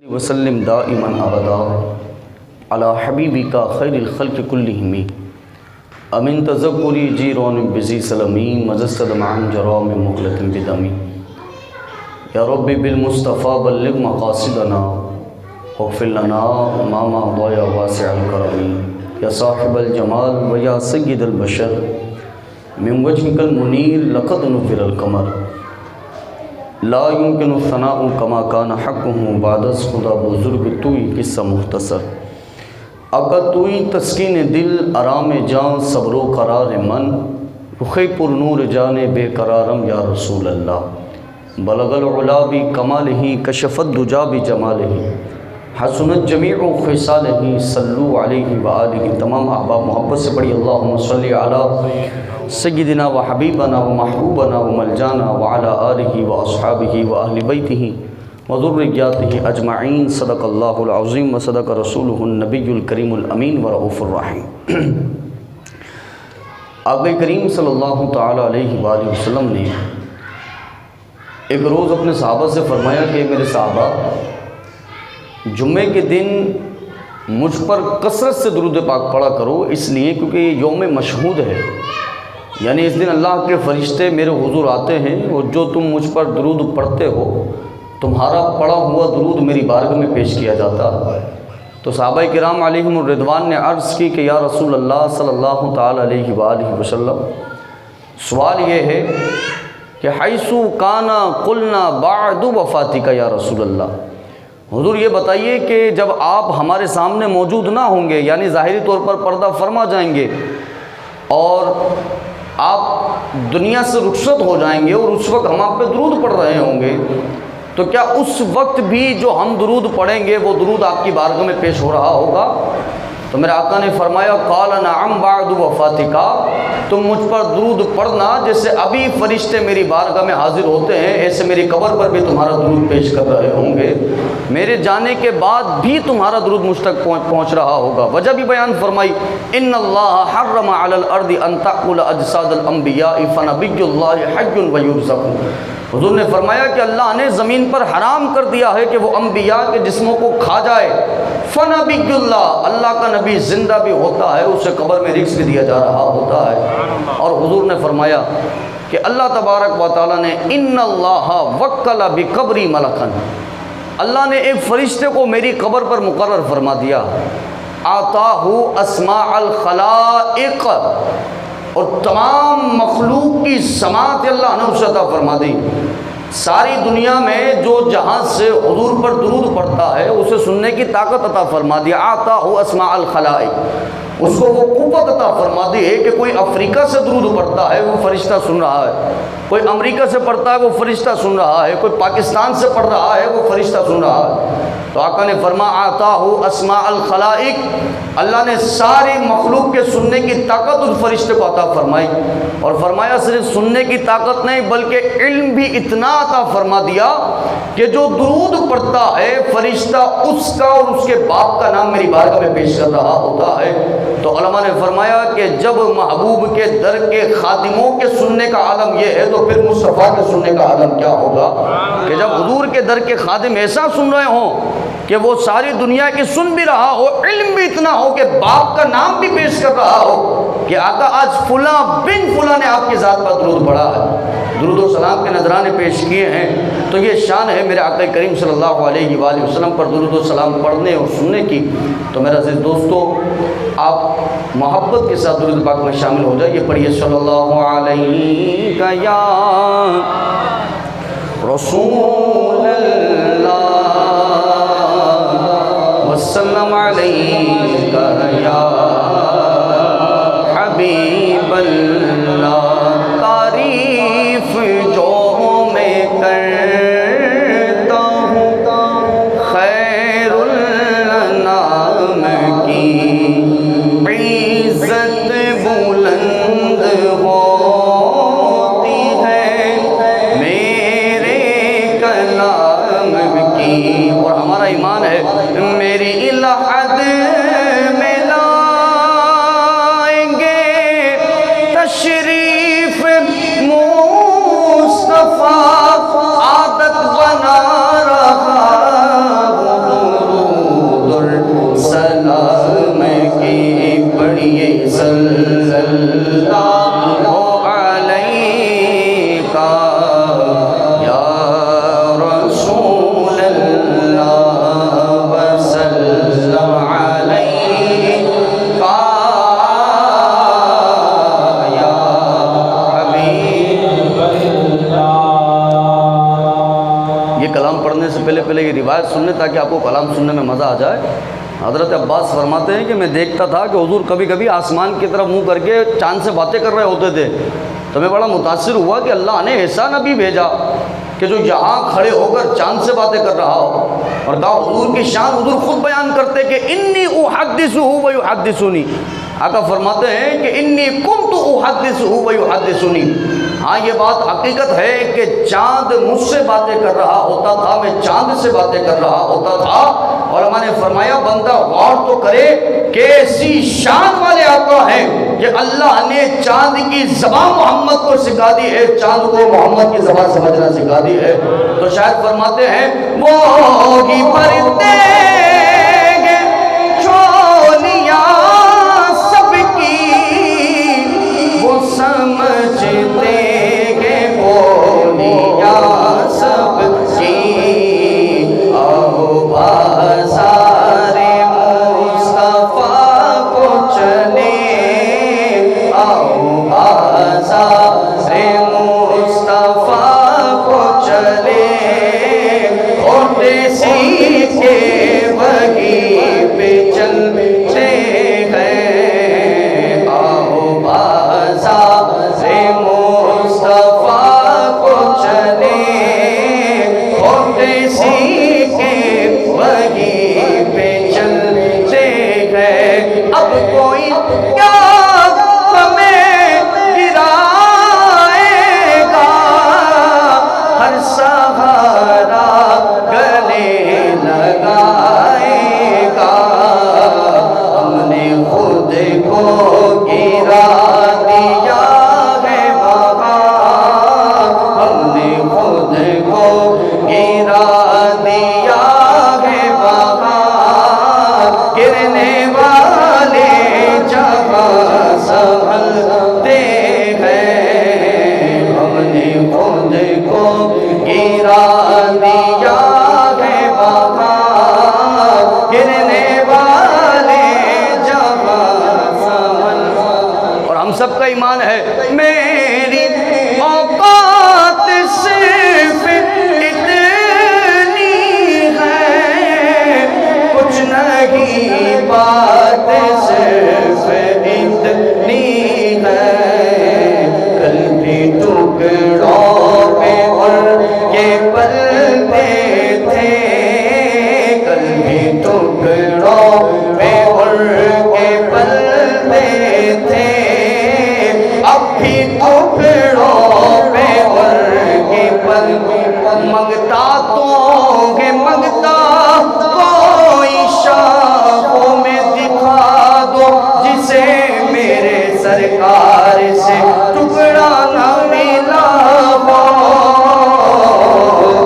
وسلم دائما ابدا علی حبیبک خیر الخلق کلہم امن تذکری جیرون بزی سلمی مجسد معن جرام مغلط بدمی یا رب بالمصطفیٰ بلغ مقاصدنا واغفر لنا ما مضى يا واسع الكرم یا صاحب الجمال و یا سید البشر من وجهك المنیر لقد نفر القمر لا يمكن الثناء كما كان حقه بعد از خدا بزرگ توئی قصہ مختصر آقا توئی تسکین دل آرام جان صبر و قرار من رخ پر نور جان بے قرارم یا رسول اللہ بلغ العلا بکمالہ کشف الدجا بجمالہ حسنت جمیع خصالہ صلو علیہ وآلہ. تمام احباب محبت سے پڑھی اللہم صلی علی سیدنا و حبیبنا و محبوبنا و ملجانا وعلی آلہ و اصحابہ و اہل بیتہ و ذریاتہ اجمعین. صدق اللہ العظیم و صدق رسولہ النبی الکریم الامین و رؤوف الرحیم. آقا کریم صلی اللہ تعالی علیہ وآلہ وسلم نے ایک روز اپنے صحابہ سے فرمایا کہ میرے صحابہ جمعے کے دن مجھ پر کثرت سے درود پاک پڑھا کرو، اس لیے کیونکہ یہ یوم مشہود ہے، یعنی اس دن اللہ کے فرشتے میرے حضور آتے ہیں اور جو تم مجھ پر درود پڑھتے ہو تمہارا پڑھا ہوا درود میری بارگاہ میں پیش کیا جاتا ہے. تو صحابہ کرام علیہم الرضوان نے عرض کی کہ یا رسول اللہ صلی اللہ تعالی علیہ وآلہ وسلم، سوال یہ ہے کہ حیث کانا قلنا بعد وفاتک یا رسول اللہ، حضور یہ بتائیے کہ جب آپ ہمارے سامنے موجود نہ ہوں گے، یعنی ظاہری طور پر پردہ فرما جائیں گے اور آپ دنیا سے رخصت ہو جائیں گے اور اس وقت ہم آپ پہ درود پڑھ رہے ہوں گے، تو کیا اس وقت بھی جو ہم درود پڑھیں گے وہ درود آپ کی بارگاہ میں پیش ہو رہا ہوگا؟ تو میرے آقا نے فرمایا قال نعم بعد وفاتک، تم مجھ پر درود پڑھنا جیسے ابھی فرشتے میری بارگاہ میں حاضر ہوتے ہیں ایسے میری قبر پر بھی تمہارا درود پیش کر رہے ہوں گے، میرے جانے کے بعد بھی تمہارا درود مجھ تک پہنچ رہا ہوگا. وجہ بھی بیان فرمائی ان اللہ حرم علی الارض ان تأکل اجساد الانبیاء فنبی اللہ حی ویرزق. حضور نے فرمایا کہ اللہ نے زمین پر حرام کر دیا ہے کہ وہ انبیاء کے جسموں کو کھا جائے. فنبی اللہ، اللہ کا نبی زندہ بھی ہوتا ہے، اسے قبر میں رزق بھی دیا جا رہا ہوتا ہے. اور حضور نے فرمایا کہ اللہ تبارک و تعالیٰ نے ان اللہ وکل بقبری ملکن، اللہ نے ایک فرشتے کو میری قبر پر مقرر فرما دیا. آتاہ اسماء الخلائق، اور تمام مخلوق کی سماعت اللہ نے اسے عطا فرما دی. ساری دنیا میں جو جہاں سے حضور پر درود پڑتا ہے اسے سننے کی طاقت عطا فرما دی. آتاہ اسماء الخلائق، اس کو وہ قوت عطا فرما دی ہے کہ کوئی افریقہ سے درود پڑتا ہے وہ فرشتہ سن رہا ہے، کوئی امریکہ سے پڑھتا ہے وہ فرشتہ سن رہا ہے، کوئی پاکستان سے پڑھ رہا ہے وہ فرشتہ سن رہا ہے. تو آقا نے فرمایا آتاہ اسماء الخلائق، اللہ نے ساری مخلوق کے سننے کی طاقت اس فرشتے کو عطا فرمائی. اور فرمایا صرف سننے کی طاقت نہیں بلکہ علم بھی اتنا عطا فرما دیا کہ جو درود پڑھتا ہے فرشتہ اس کا اور اس کے باپ کا نام میری بارگاہ میں پیش کر رہا ہوتا ہے. تو علماء نے فرمایا کہ جب محبوب کے در کے خادموں کے سننے کا عالم یہ ہے تو پھر مصطفیٰ کے سننے کا عالم کیا ہوگا کہ جب حضور کے در کے خادم ایسا سن رہے ہوں کہ وہ ساری دنیا کی سن بھی رہا ہو، علم بھی اتنا ہو کہ باپ کا نام بھی پیش کر رہا ہو کہ آقا آج فلاں بن فلاں نے آپ کی ذات پر درود پڑھا ہے، درود و سلام کے نذرانے پیش کیے ہیں. تو یہ شان ہے میرے آقا کریم صلی اللہ علیہ وآلہ وسلم پر درود و سلام پڑھنے اور سننے کی. تو میرا عزیز دوستو، آپ محبت کے ساتھ درود پاک میں شامل ہو جائیے. پڑھیے صلی اللہ علیہ یا رسول اللہ وسلم علیہ یا حبیب اللہ. تعریف جو میں کرتا ہوں خیر الانام کی، عزت بلند ہوتی ہے میرے کلام کی. اور ہمارا ایمان ہے میری لحد میں لائیں گے تشریف مصطفیٰ، عادت بنا رہا سننے تاکہ آپ کو کلام سننے میں مزہ آ جائے۔ حضرت عباس فرماتے ہیں کہ میں دیکھتا تھا کہ حضور کبھی کبھی آسمان کی طرف منہ کر کے چاند سے باتیں کر رہے ہوتے تھے، تو میں بڑا متاثر ہوا کہ اللہ نے ایسا نبی بھیجا کہ جو یہاں کھڑے ہو کر چاند سے باتیں کر رہا ہو۔ اور کہا حضور کی شان حضور خود بیان کرتے کہ انی احدثہ و یحدثنی۔ آقا فرماتے ہیں کہ انی کنت احدثہ و یحدثنی۔ ہاں یہ بات حقیقت ہے کہ چاند مجھ سے باتیں کر رہا ہوتا تھا، میں چاند سے باتیں کر رہا ہوتا تھا۔ اور ہم نے فرمایا بندہ غور تو کرے کیسی شان والے آقا ہیں کہ اللہ نے چاند کی زبان محمد کو سکھا دی ہے، چاند کو محمد کی زبان سمجھنا سکھا دی ہے۔ تو شاید فرماتے ہیں وہ ہی پرندے گے چولیاں سب کی، وہ سمجھتے گے بولیاں سب کی، آؤ بازار مصطفیٰ کو چلے، آؤ بازار مصطفیٰ کو چلے، ہوتے سیکھے وہی پہ چلتے ہیں، آؤ بازار مصطفیٰ کو چلے، ہوتے سیکھے وہی پہ چلتے ہیں۔ اب کوئی کیا ہمیں گرائے گا، ہر سہارا گلے لگائے گا، ہم نے خود کو گرا دیا ہے وہاں، ہم نے خود کو گرا دیا ہے وہاں، گرنے والے جہاں سنبھلتے ہیں، ہم نے خود کو گرا دیا ہے وہاں، گرنے والے جہاں سنبھلتے۔ اور ہم سب کا ایمان ہے میری اوقات صرف اتنی ہے، کچھ نہیں بات صرف اتنی ہے، کل بھی ٹکڑوں پہ اور یہ پلتے تھے، کل بھی ٹکڑوں پہ اور یہ پلتے تھے، اب بھی ٹکڑوں پہ اور یہ پلتے، منگتا تو ہے منگتا کوئی شاہوں میں دکھا دو، جسے میرے سرکار سے ٹکڑا نہ ملا ہو،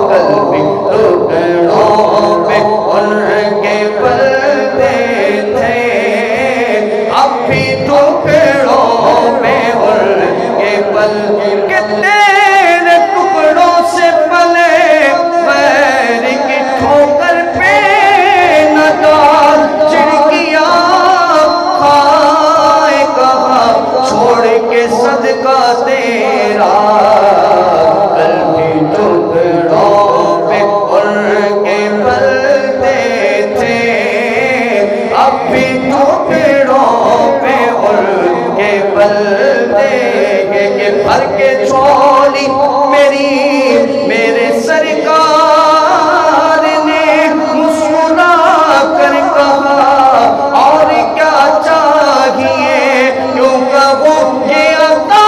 کل بھی ٹکڑوں پہ ان کے پلتے تھے، اب بھی ٹکڑوں پہ ان کے پلتے، تیرے ٹکڑوں سے پلے غیر کی ٹھوکر پہ نہ ڈال، چڑکیاں کھائے کہاں چھوڑ کے صدقہ تیرا، کل بھی ٹکڑوں پہ ان کے پلتے تھے، اب بھی ٹکڑوں پہ ان کے پلتے ہیں، کہ بھر کے جھولی میرے سرکار نے مسکرا کر کہا، اور کیا چاہیے، کیوں کہو یہ عطا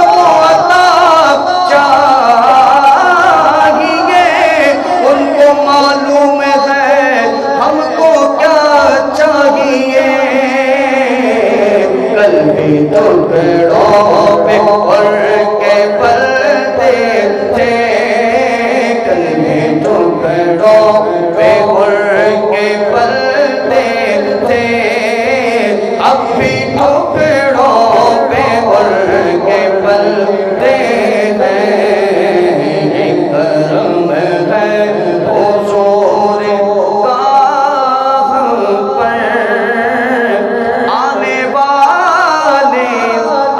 وہ عطا چاہیے، ان کو معلوم ہے ہم کو کیا چاہیے، کل بھی ٹکڑوں پہ ان کے پلتے تھے، کل بھی ٹکڑوں پہ ان کے پلتے تھے، اب بھی ٹکڑوں پہ ان کے پلتے ہیں، کرم ہے حضور کا ہم پر، آنے والے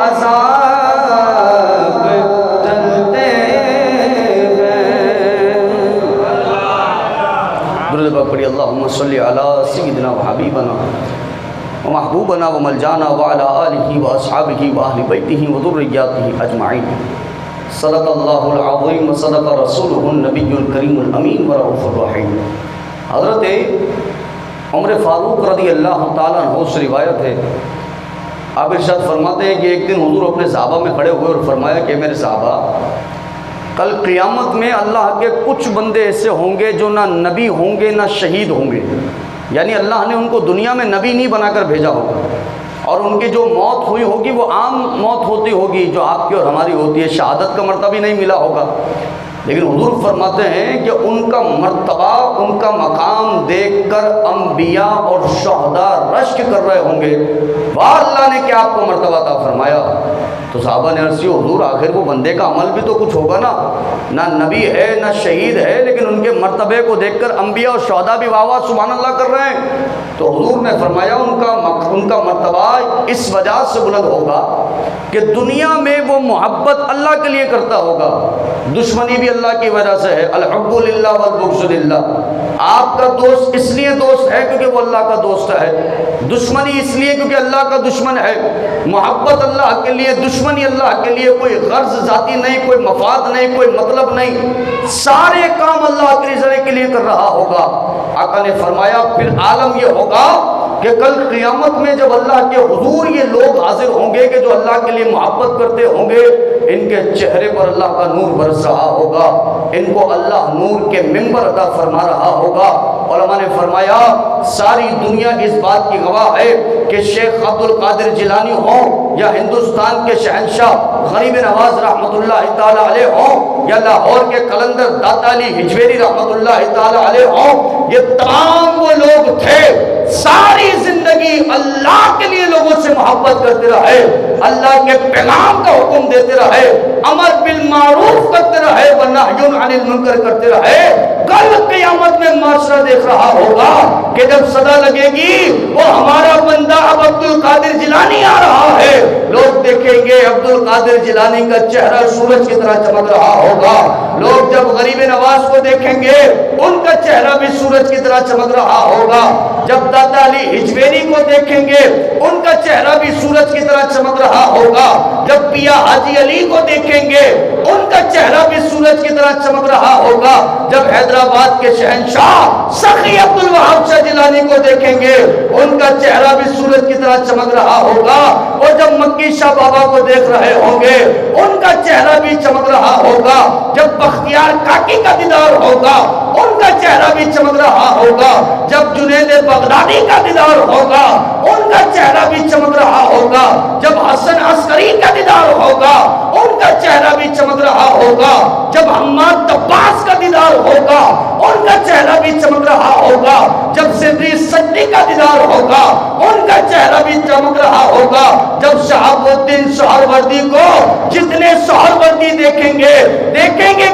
عذاب ٹلتے ہیں۔ پڑھی اللہم صلی علی سیدنا و حبیبنا و محبوبنا و ملجانا و علی آلہ و اصحابہ و اہل بیتہ و ذریاتہ اجمعین۔ صدق اللہ العظیم و صدق رسولہ النبی الکریم الامین و رؤوف الرحیم۔ حضرت عمر فاروق رضی اللہ تعالیٰ عنہ سے روایت ہے، آپ ارشاد فرماتے ہیں کہ ایک دن حضور اپنے صحابہ میں کھڑے ہوئے اور فرمایا کہ میرے صحابہ، کل قیامت میں اللہ کے کچھ بندے ایسے ہوں گے جو نہ نبی ہوں گے نہ شہید ہوں گے، یعنی اللہ نے ان کو دنیا میں نبی نہیں بنا کر بھیجا ہوگا، اور ان کی جو موت ہوئی ہوگی وہ عام موت ہوتی ہوگی جو آپ کی اور ہماری ہوتی ہے، شہادت کا مرتبہ نہیں ملا ہوگا، لیکن حضور فرماتے ہیں کہ ان کا مرتبہ، ان کا مقام دیکھ کر انبیاء اور شہداء رشک کر رہے ہوں گے، واہ اللہ نے کیا آپ کو مرتبہ عطا فرمایا۔ تو صحابہ نے عرض کی حضور آخر وہ بندے کا عمل بھی تو کچھ ہوگا نا، نہ نبی ہے نہ شہید ہے، لیکن ان کے مرتبے کو دیکھ کر انبیاء اور شہداء بھی واہ واہ سبحان اللہ کر رہے ہیں۔ تو حضور نے فرمایا ان کا مرتبہ اس وجہ سے بلند ہوگا کہ دنیا میں وہ محبت اللہ کے لیے کرتا ہوگا، دشمنی بھی اللہ کی وجہ سے ہے، الحب للہ والبغض للہ۔ آپ کا دوست اس لیے دوست ہے کیونکہ وہ اللہ کا دوست ہے، دشمنی اس لیے کیونکہ اللہ کا دشمن ہے، محبت اللہ کے لیے، دشمنی اللہ کے لیے، کوئی غرض ذاتی نہیں، کوئی مفاد نہیں، کوئی مطلب نہیں، سارے کام اللہ کے رضا کے لیے کر رہا ہوگا۔ آقا نے فرمایا پھر عالم یہ ہوگا کہ کل قیامت میں جب اللہ کے حضور یہ لوگ حاضر ہوں گے کہ جو اللہ کے لیے محبت کرتے ہوں گے، ان کے چہرے پر اللہ کا نور برس رہا ہوگا، ان کو اللہ نور کے منبر عطا فرما رہا ہوگا۔ علماء نے فرمایا ساری دنیا اس بات کی گواہ ہے کہ شیخ عبد القادر جیلانی ہوں یا ہندوستان کے شہنشاہ غریب نواز رحمۃ اللہ تعالی علیہ ہوں یا لاہور کے قلندر داتا علی ہجویری رحمۃ اللہ تعالی علیہ ہوں، یہ تمام وہ لوگ تھے ساری زندگی اللہ کے لیے لوگوں سے محبت کرتے رہے، اللہ کے پیغام کا حکم دیتے رہے، امر بالمعروف کرتے رہے ونہی عن المنکر کرتے رہے۔ کل قیامت میں معاشرہ دیکھ رہا ہوگا کہ جب صدا لگے گی وہ ہمارا بندہ اب عبد القادر جیلانی آ رہا ہے، لوگ دیکھیں گے عبد القادر جیلانی کا چہرہ سورج کی طرح چمک رہا ہوگا، لوگ جب غریب نواز کو دیکھیں گے ان کا چہرہ بھی سورج کی طرح چمک رہا ہوگا، جب داتا علی ہجویری کو دیکھیں گے ان کا چہرہ بھی سورج کی طرح چمک رہا ہوگا، جب پیا حاجی علی کو دیکھیں گے ان کا چہرہ بھی سورج کی طرح چمک رہا ہوگا، جب حیدرآباد کے شہنشاہ سخی عبد الوہاب شاہ جیلانی کو دیکھیں گے ان کا چہرہ بھی سورج کی طرح چمک رہا ہوگا، اور جب مکی شاہ بابا کو دیکھ رہے ہوں گے ان کا چہرہ بھی چمک رہا ہوگا، جب بختیار کاکی کا دیدار ہوگا ان کا چہرہ بھی چمک رہا ہوگا، جب جنید بغدادی کا دیدار ہوگا ان کا چہرہ بھی چمک رہا ہوگا، جب حسن عسکری کا دیدار ہوگا ان کا چہرہ بھی چمک رہا ہوگا، جب حماد طباس کا دیدار ہوگا ان کا چہرہ بھی چمک رہا ہوگا، جب صدری سجدی کا دیدار ہوگا ان کا چہرہ بھی چمک رہا ہوگا، جب شہاب الدین سہروردی کو جتنے سہروردی دیکھیں گے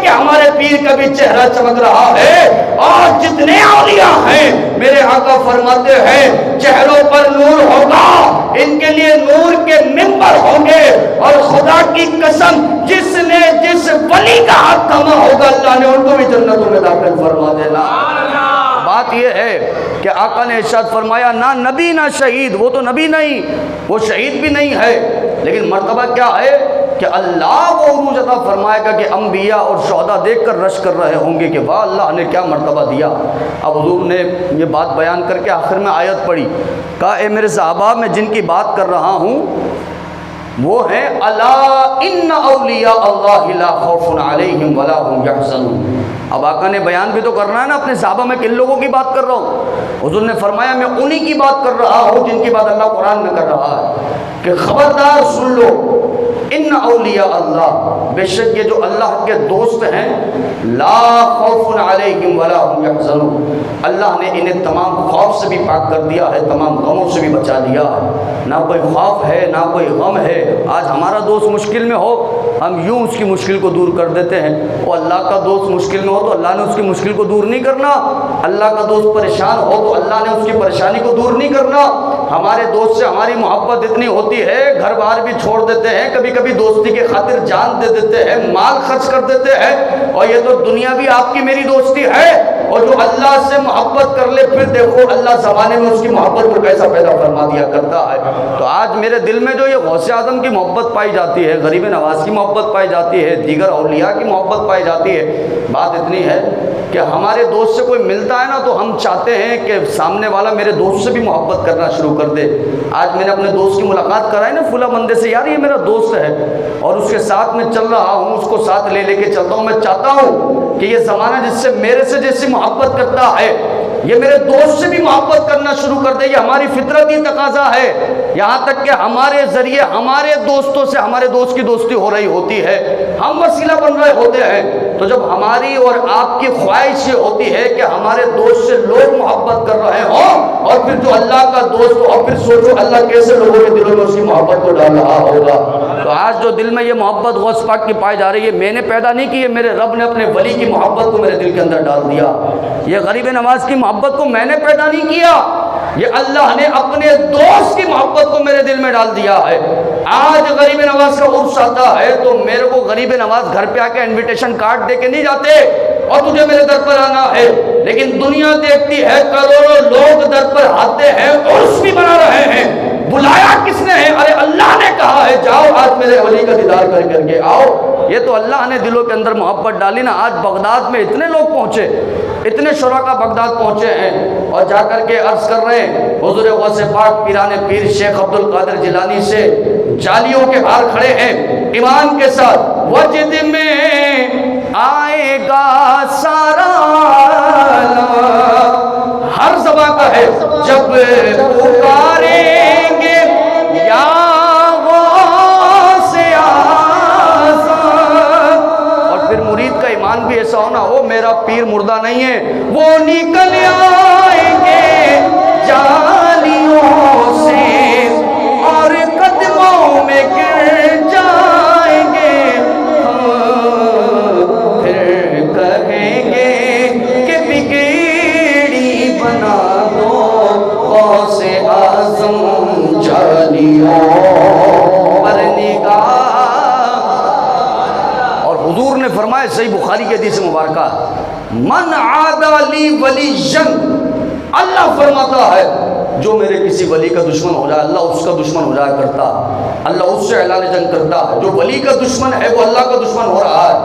کہ ہمارے پیر کا بھی چہرہ چمک رہا ہے، اور جتنے اولیاء ہیں میرے آقا فرماتے ہیں چہروں پر نور ہوگا، ان کے لیے نور کے منبر ہوں گے، اور خدا کی قسم جس ولی کا ہاتھ تھاما ہوگا اللہ نے ان کو بھی جنتوں میں داخل فرما دینا۔ بات یہ ہے کہ آقا نے ارشاد فرمایا نہ نبی نہ شہید، وہ تو نبی نہیں، وہ شہید بھی نہیں ہے، لیکن مرتبہ کیا ہے کہ اللہ وہ عروج عطا فرمائے گا کہ انبیاء اور شہداء دیکھ کر رش کر رہے ہوں گے کہ واہ اللہ نے کیا مرتبہ دیا۔ اب حضور نے یہ بات بیان کر کے آخر میں آیت پڑھی، کہا اے میرے صحابہ میں جن کی بات کر رہا ہوں وہ ہیں الا ان اولیاء اللہ لا خوف علیہم ولا هم يحزنون۔ اب آقا نے بیان بھی تو کرنا ہے نا اپنے صحابہ میں کن لوگوں کی بات کر رہا ہوں، حضور نے فرمایا میں انہی کی بات کر رہا ہوں جن کی بات اللہ قرآن میں کر رہا ہے کہ خبردار سن لو ان اولیاء اللہ، بے شک یہ جو اللہ کے دوست ہیں لا خوف علیہم ولا هم يحزنون، اللہ نے انہیں تمام خوف سے بھی پاک کر دیا ہے، تمام غموں سے بھی بچا دیا ہے، نہ کوئی خوف ہے نہ کوئی غم ہے۔ آج ہمارا دوست مشکل میں ہو ہم یوں اس کی مشکل کو دور کر دیتے ہیں، وہ اللہ کا دوست مشکل میں ہو تو اللہ نے اس کی مشکل کو دور نہیں کرنا، اللہ کا دوست پریشان ہو تو اللہ نے اس کی پریشانی کو دور نہیں کرنا۔ ہمارے دوست سے ہماری محبت اتنی ہوتی ہے گھر بار بھی چھوڑ دیتے ہیں، کبھی کبھی دوستی کے خاطر جان دے دیتے ہیں، مال خرچ کر دیتے ہیں، اور یہ تو دنیا بھی آپ کی میری دوستی ہے، اور جو اللہ سے محبت کر لے پھر دیکھو اللہ زمانے میں اس کی محبت کو کیسا پیدا فرما دیا کرتا ہے۔ تو آج میرے دل میں جو یہ غوث اعظم کی محبت پائی جاتی ہے، غریب نواز کی محبت پائی جاتی ہے، دیگر اولیاء کی محبت پائی جاتی ہے، بات اتنی ہے کہ ہمارے دوست سے کوئی ملتا ہے نا تو ہم چاہتے ہیں کہ سامنے والا میرے دوست سے بھی محبت کرنا شروع کر دے۔ آج میں نے اپنے دوست کی ملاقات کرائی نا فلاں بندے سے، یار یہ میرا دوست ہے اور اس کے ساتھ میں چل رہا ہوں، اس کو ساتھ لے کے چلتا ہوں، میں چاہتا ہوں کہ یہ زمانہ جس سے میرے سے جیسی محبت کرتا ہے یہ میرے دوست سے بھی محبت کرنا شروع کر دے۔ یہ ہماری فطرتی تقاضا ہے، یہاں تک کہ ہمارے ذریعے ہمارے دوستوں سے ہمارے دوست کی دوستی ہو رہی ہوتی ہے، ہم وسیلہ بن رہے ہوتے ہیں۔ تو جب ہماری اور آپ کی خواہش یہ ہوتی ہے کہ ہمارے دوست سے لوگ محبت کر رہے ہوں اور پھر جو اللہ کا دوست ہو، اور پھر سوچو اللہ کیسے لوگوں کے دلوں میں اس کی محبت کو ڈال رہا ہوگا۔ تو آج جو دل میں یہ محبت غوث پاک کی پائی جا رہی ہے، میں نے پیدا نہیں کی، میرے رب نے اپنے ولی کی محبت کو میرے دل کے اندر ڈال دیا۔ یہ غریب نواز کی محبت کو میں نے پیدا نہیں کیا، یہ اللہ نے اپنے دوست کی محبت کو میرے دل میں ڈال دیا ہے۔ آج غریب نواز کا عرس آتا ہے تو میرے کو غریب نواز گھر پہ آ کے انویٹیشن کارڈ دے کے نہیں جاتے اور تجھے میرے در پر آنا ہے، لیکن دنیا دیکھتی ہے کروڑوں لوگ در پر آتے ہیں، عرس بھی بنا رہے ہیں۔ بلایا کس نے ہے؟ ارے اللہ نے کہا ہے جاؤ آج میرے ولی کا دیدار کر کے آؤ۔ یہ تو اللہ نے دلوں کے اندر محبت ڈالی نا۔ آج بغداد میں اتنے لوگ پہنچے، اتنے شرکا بغداد پہنچے ہیں اور جا کر کے عرض کر رہے ہیں حضور غوث پاک پیران پیر شیخ عبد القادر جیلانی سے جالیوں کے ہار کھڑے ہیں ایمان کے ساتھ۔ وجد میں آئے گا سارا ہر زبان کا ہے جب پکاریں گے یا غوث اعظم۔ اور پھر مرید کا ایمان بھی ایسا ہونا ہو میرا پیر مردہ نہیں ہے، وہ نکل آئیں گے جالیوں سے اور قدموں میں گر جائیں گے، پھر کہیں گے کہ بگڑی بنا دو غوث اعظم جالیوں پر نگاہ۔ اور حضور نے فرمایا صحیح بخاری کی حدیث مبارکہ، من عادی لی ولیًا، اللہ فرماتا ہے جو میرے کسی ولی کا دشمن ہو جائے اللہ اس کا دشمن ہو جایا کرتا، اللہ اس سے اعلان جنگ کرتا ہے۔ جو ولی کا دشمن ہے وہ اللہ کا دشمن ہو رہا ہے،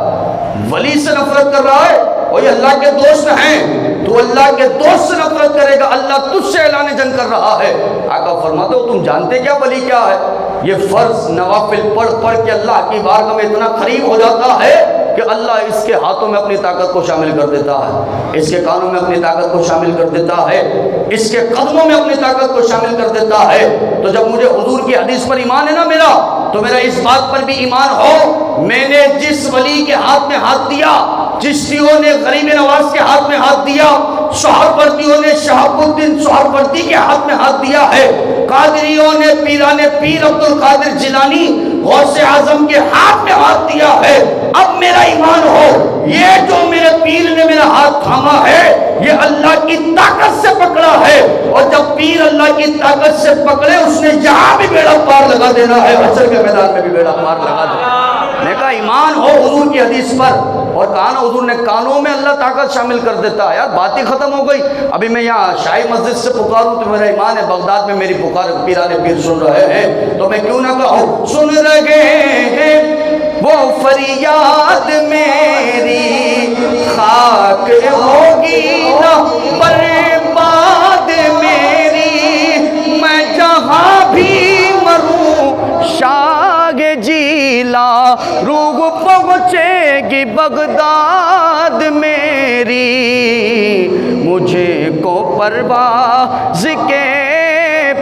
ولی سے نفرت کر رہا ہے اور یہ اللہ کے دوست ہیں تو اللہ کے دوست سے نفرت کرے گا، اللہ تجھ سے اعلان جنگ کر رہا ہے۔ آقا فرماتے ہو تم جانتے کیا ولی کیا ہے؟ یہ فرض نوافل پڑھ کے اللہ کی بارگاہ میں اتنا قریب ہو جاتا ہے کہ اللہ اس کے ہاتھوں میں اپنی طاقت کو شامل کر دیتا ہے، اس کے کانوں میں اپنی طاقت کو شامل کر دیتا ہے، اس کے قدموں میں اپنی طاقت کو شامل کر دیتا ہے۔ تو جب مجھے حضور کی حدیث پر ایمان ہے نا میرا، تو میرا اس بات پر بھی ایمان ہو میں نے جس ولی کے ہاتھ میں ہاتھ دیا، چشتیوں نے غریب نواز کے ہاتھ میں ہاتھ دیا، سہروردیوں نے شہاب الدین سہروردی کے ہاتھ میں ہاتھ دیا ہے، قادریوں نے پیران پیر عبد القادر جیلانی غوث اعظم کے ہاتھ میں ہاتھ دیا ہے۔ اب میرا ایمان ہو یہ جو میرے پیر نے میرا ہاتھ تھاما ہے یہ اللہ کی طاقت سے پکڑا ہے، اور جب پیر اللہ کی طاقت سے پکڑے اس نے جہاں بھی بیڑا پار لگا دینا ہے، حشر کے میدان میں بھی بیڑا پار لگا دینا۔ میں کہا ایمان ہو حضور کی حدیث پر، اور کہا نا حضور نے کانوں میں اللہ طاقت شامل کر دیتا ہے۔ یار بات ہی ختم ہو گئی، ابھی میں یہاں شاہی مسجد سے پکاروں تو میرا ایمان ہے بغداد میں میری پکار پیران پیر سن رہے ہیں، تو میں کیوں نہ کہوں سن رہے ہیں وہ فریاد میری، خاک ہوگی نہ برباد میری، میں جہاں بھی مروں شاگ جیلا روح پہنچے گی بغداد میری، مجھے کو پرواز کے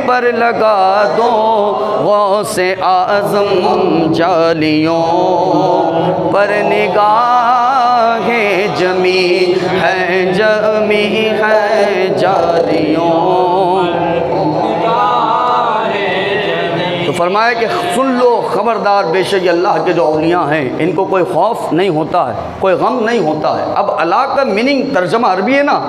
پر لگا دو غوث اعظم جالیوں پر نگاہ جمی ہے، جمی ہے جالیوں۔ تو فرمایا کہ سن لو خبردار بے شک اللہ کے جو اولیاء ہیں ان کو کوئی خوف نہیں ہوتا ہے، کوئی غم نہیں ہوتا ہے۔ اب اللہ کا میننگ ترجمہ عربی ہے نا،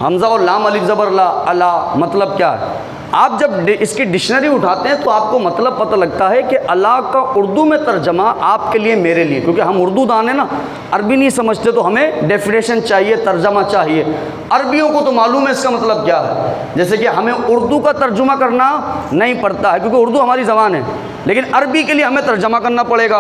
حمزہ اور لام الف زبر لا، اللہ مطلب کیا ہے؟ آپ جب اس کی ڈکشنری اٹھاتے ہیں تو آپ کو مطلب پتہ لگتا ہے کہ اللہ کا اردو میں ترجمہ آپ کے لیے میرے لیے، کیونکہ ہم اردو دان ہیں نا، عربی نہیں سمجھتے تو ہمیں ڈیفینیشن چاہیے، ترجمہ چاہیے۔ عربیوں کو تو معلوم ہے اس کا مطلب کیا ہے، جیسے کہ ہمیں اردو کا ترجمہ کرنا نہیں پڑتا ہے کیونکہ اردو ہماری زبان ہے، لیکن عربی کے لیے ہمیں ترجمہ کرنا پڑے گا۔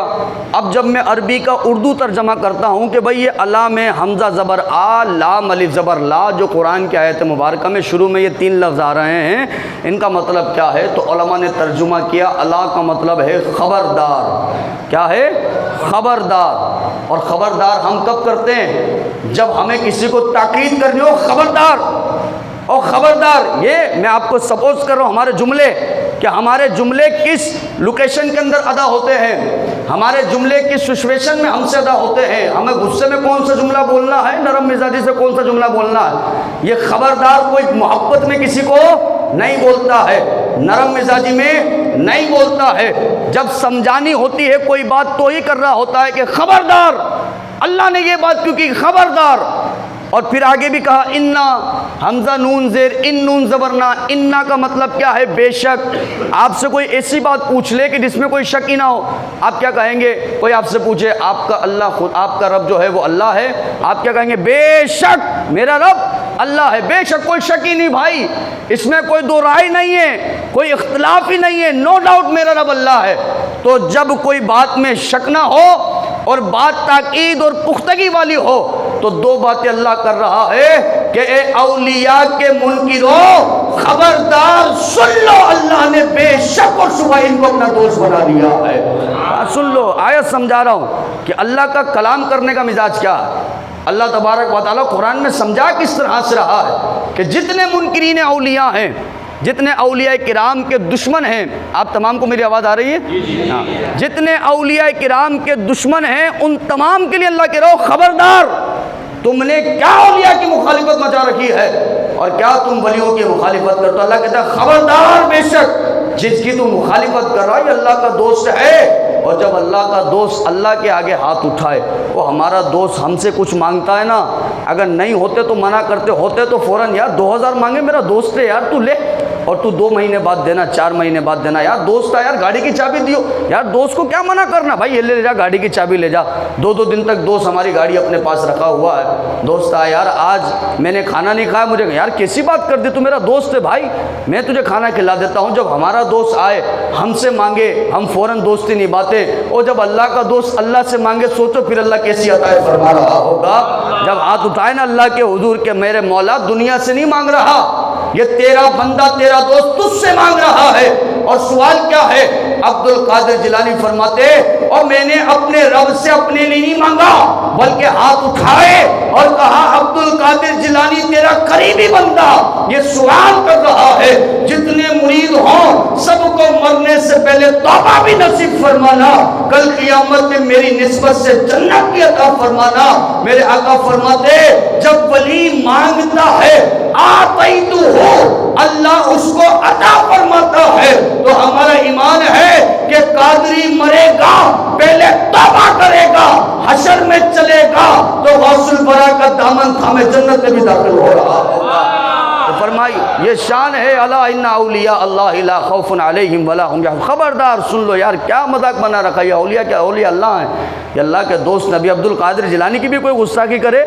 اب جب میں عربی کا اردو ترجمہ کرتا ہوں کہ بھئی یہ اللہ میں حمزہ زبر آ، لام الف زبر لا، جو قرآن کی آیت مبارکہ میں شروع میں یہ 3 لفظ آ رہے ہیں، ان کا مطلب کیا ہے؟ تو علماء نے ترجمہ کیا، اللہ کا مطلب ہے خبردار۔ کیا ہے؟ خبردار۔ اور خبردار ہم کب کرتے ہیں؟ جب ہمیں کسی کو تاکید کرنی ہو، خبردار۔ اور خبردار یہ میں آپ کو سپوز کر رہا ہوں، ہمارے جملے کہ ہمارے جملے کس لوکیشن کے اندر ادا ہوتے ہیں، ہمارے جملے کس سچویشن میں ہم سے ادا ہوتے ہیں، ہمیں غصے میں کون سا جملہ بولنا ہے، نرم مزاجی سے کون سا جملہ بولنا ہے۔ یہ خبردار کوئی محبت میں کسی کو نہیں بولتا ہے، نرم مزاجی میں نہیں بولتا ہے، جب سمجھانی ہوتی ہے کوئی بات تو ہی کر رہا ہوتا ہے کہ خبردار، اللہ نے یہ بات کیوں کی؟ خبردار۔ اور پھر آگے بھی کہا انا، حمزہ نون زیر ان، نون زبرنا، انا کا مطلب کیا ہے؟ بے شک۔ آپ سے کوئی ایسی بات پوچھ لے کہ جس میں کوئی شک ہی نہ ہو، آپ کیا کہیں گے؟ کوئی آپ سے پوچھے آپ کا اللہ خود، آپ کا رب جو ہے وہ اللہ ہے، آپ کیا کہیں گے؟ بے شک میرا رب اللہ ہے، بے شک، کوئی شک ہی نہیں بھائی، اس میں کوئی دو رائے نہیں ہے، کوئی اختلاف ہی نہیں ہے، نو ڈاؤٹ میرا رب اللہ ہے۔ تو جب کوئی بات میں شک نہ ہو اور بات تاکید اور پختگی والی ہو تو 2 باتیں اللہ کر رہا ہے کہ اے اولیاء کے منکرو، خبردار سن لو، اللہ نے بے شک اور شبہ ان کو اپنا دوست بنا دیا ہے۔ سن لو، آیت سمجھا رہا ہوں کہ اللہ کا کلام کرنے کا مزاج کیا ہے۔ اللہ تبارک و تعالیٰ قرآن میں سمجھا کس طرح سے رہا ہے کہ جتنے منکرین اولیاء ہیں، جتنے اولیاء کرام کے دشمن ہیں، آپ تمام کو میری آواز آ رہی ہے؟ ہاں، جتنے اولیاء کرام کے دشمن ہیں ان تمام کے لیے اللہ کہہ رہا ہو خبردار، تم نے کیا اولیاء کی مخالفت مچا رکھی ہے اور کیا تم ولیوں کی مخالفت کرتے ہو؟ اللہ کہتا ہے خبردار، بے شک جس کی تم مخالفت کر رہا ہے یہ اللہ کا دوست ہے۔ اور جب اللہ کا دوست اللہ کے آگے ہاتھ اٹھائے، وہ ہمارا دوست ہم سے کچھ مانگتا ہے نا، اگر نہیں ہوتے تو منع کرتے، ہوتے تو فوراً یار 2000 مانگے، میرا دوست ہے یار تو لے، اور تو 2 مہینے بعد دینا، 4 مہینے بعد دینا، یار دوست ہے یار گاڑی کی چابی دیو، یار دوست کو کیا منع کرنا بھائی، یہ لے جا گاڑی کی چابی لے جا۔ 2 دن تک دوست ہماری گاڑی اپنے پاس رکھا ہوا ہے، دوست آیا یار آج میں نے کھانا نہیں کھایا، مجھے یار کیسی بات کر دی، تو میرا دوست ہے بھائی، میں تجھے کھانا کھلا دیتا ہوں۔ جب ہمارا دوست آئے ہم سے مانگے، ہم فوراً دوستی نبھاتے، اور جب اللہ کا دوست اللہ سے مانگے، سوچو پھر اللہ کیسی عطائیں فرما رہا ہوگا۔ جب ہاتھ اٹھائے نا اللہ کے حضور کہ میرے مولا دنیا سے نہیں مانگ رہا، یہ تیرا بندہ تیرا دوست تجھ سے مانگ رہا ہے، اور سوال کیا ہے؟ عبد القادر جیلانی فرماتے اور میں نے اپنے رب سے اپنے لیے نہیں مانگا بلکہ ہاتھ اٹھائے اور کہا عبد القادر جیلانی تیرا قریبی بندہ یہ سوال کر رہا ہے، جتنے مرید ہوں سب کو مرنے سے پہلے توبہ بھی نصیب فرمانا، کل قیامت میں میری نسبت سے جنت کی عطا فرمانا۔ میرے آقا فرماتے جب ولی مانگتا ہے آتیتو ہو، اللہ اس کو عطا فرماتا ہے، تو ہمارا ایمان ہے کہ قادری مرے گا پہلے توبہ کرے گا، حشر میں چلے گا تو غوث البرا کا دامن تھامے جنت میں بھی داخل ہو رہا ہوگا۔ تو فرمائی یہ شان ہے الا ان اولیاء اللہ لا خوف علیہم ولا هم يحزنون۔ خبردار سن لو یار، کیا مذاق بنا رکھا ہے، یہ اولیاء کیا اولیاء اللہ ہیں، یہ اللہ کے دوست۔ نبی عبد القادر جیلانی کی بھی کوئی گستاخی کرے،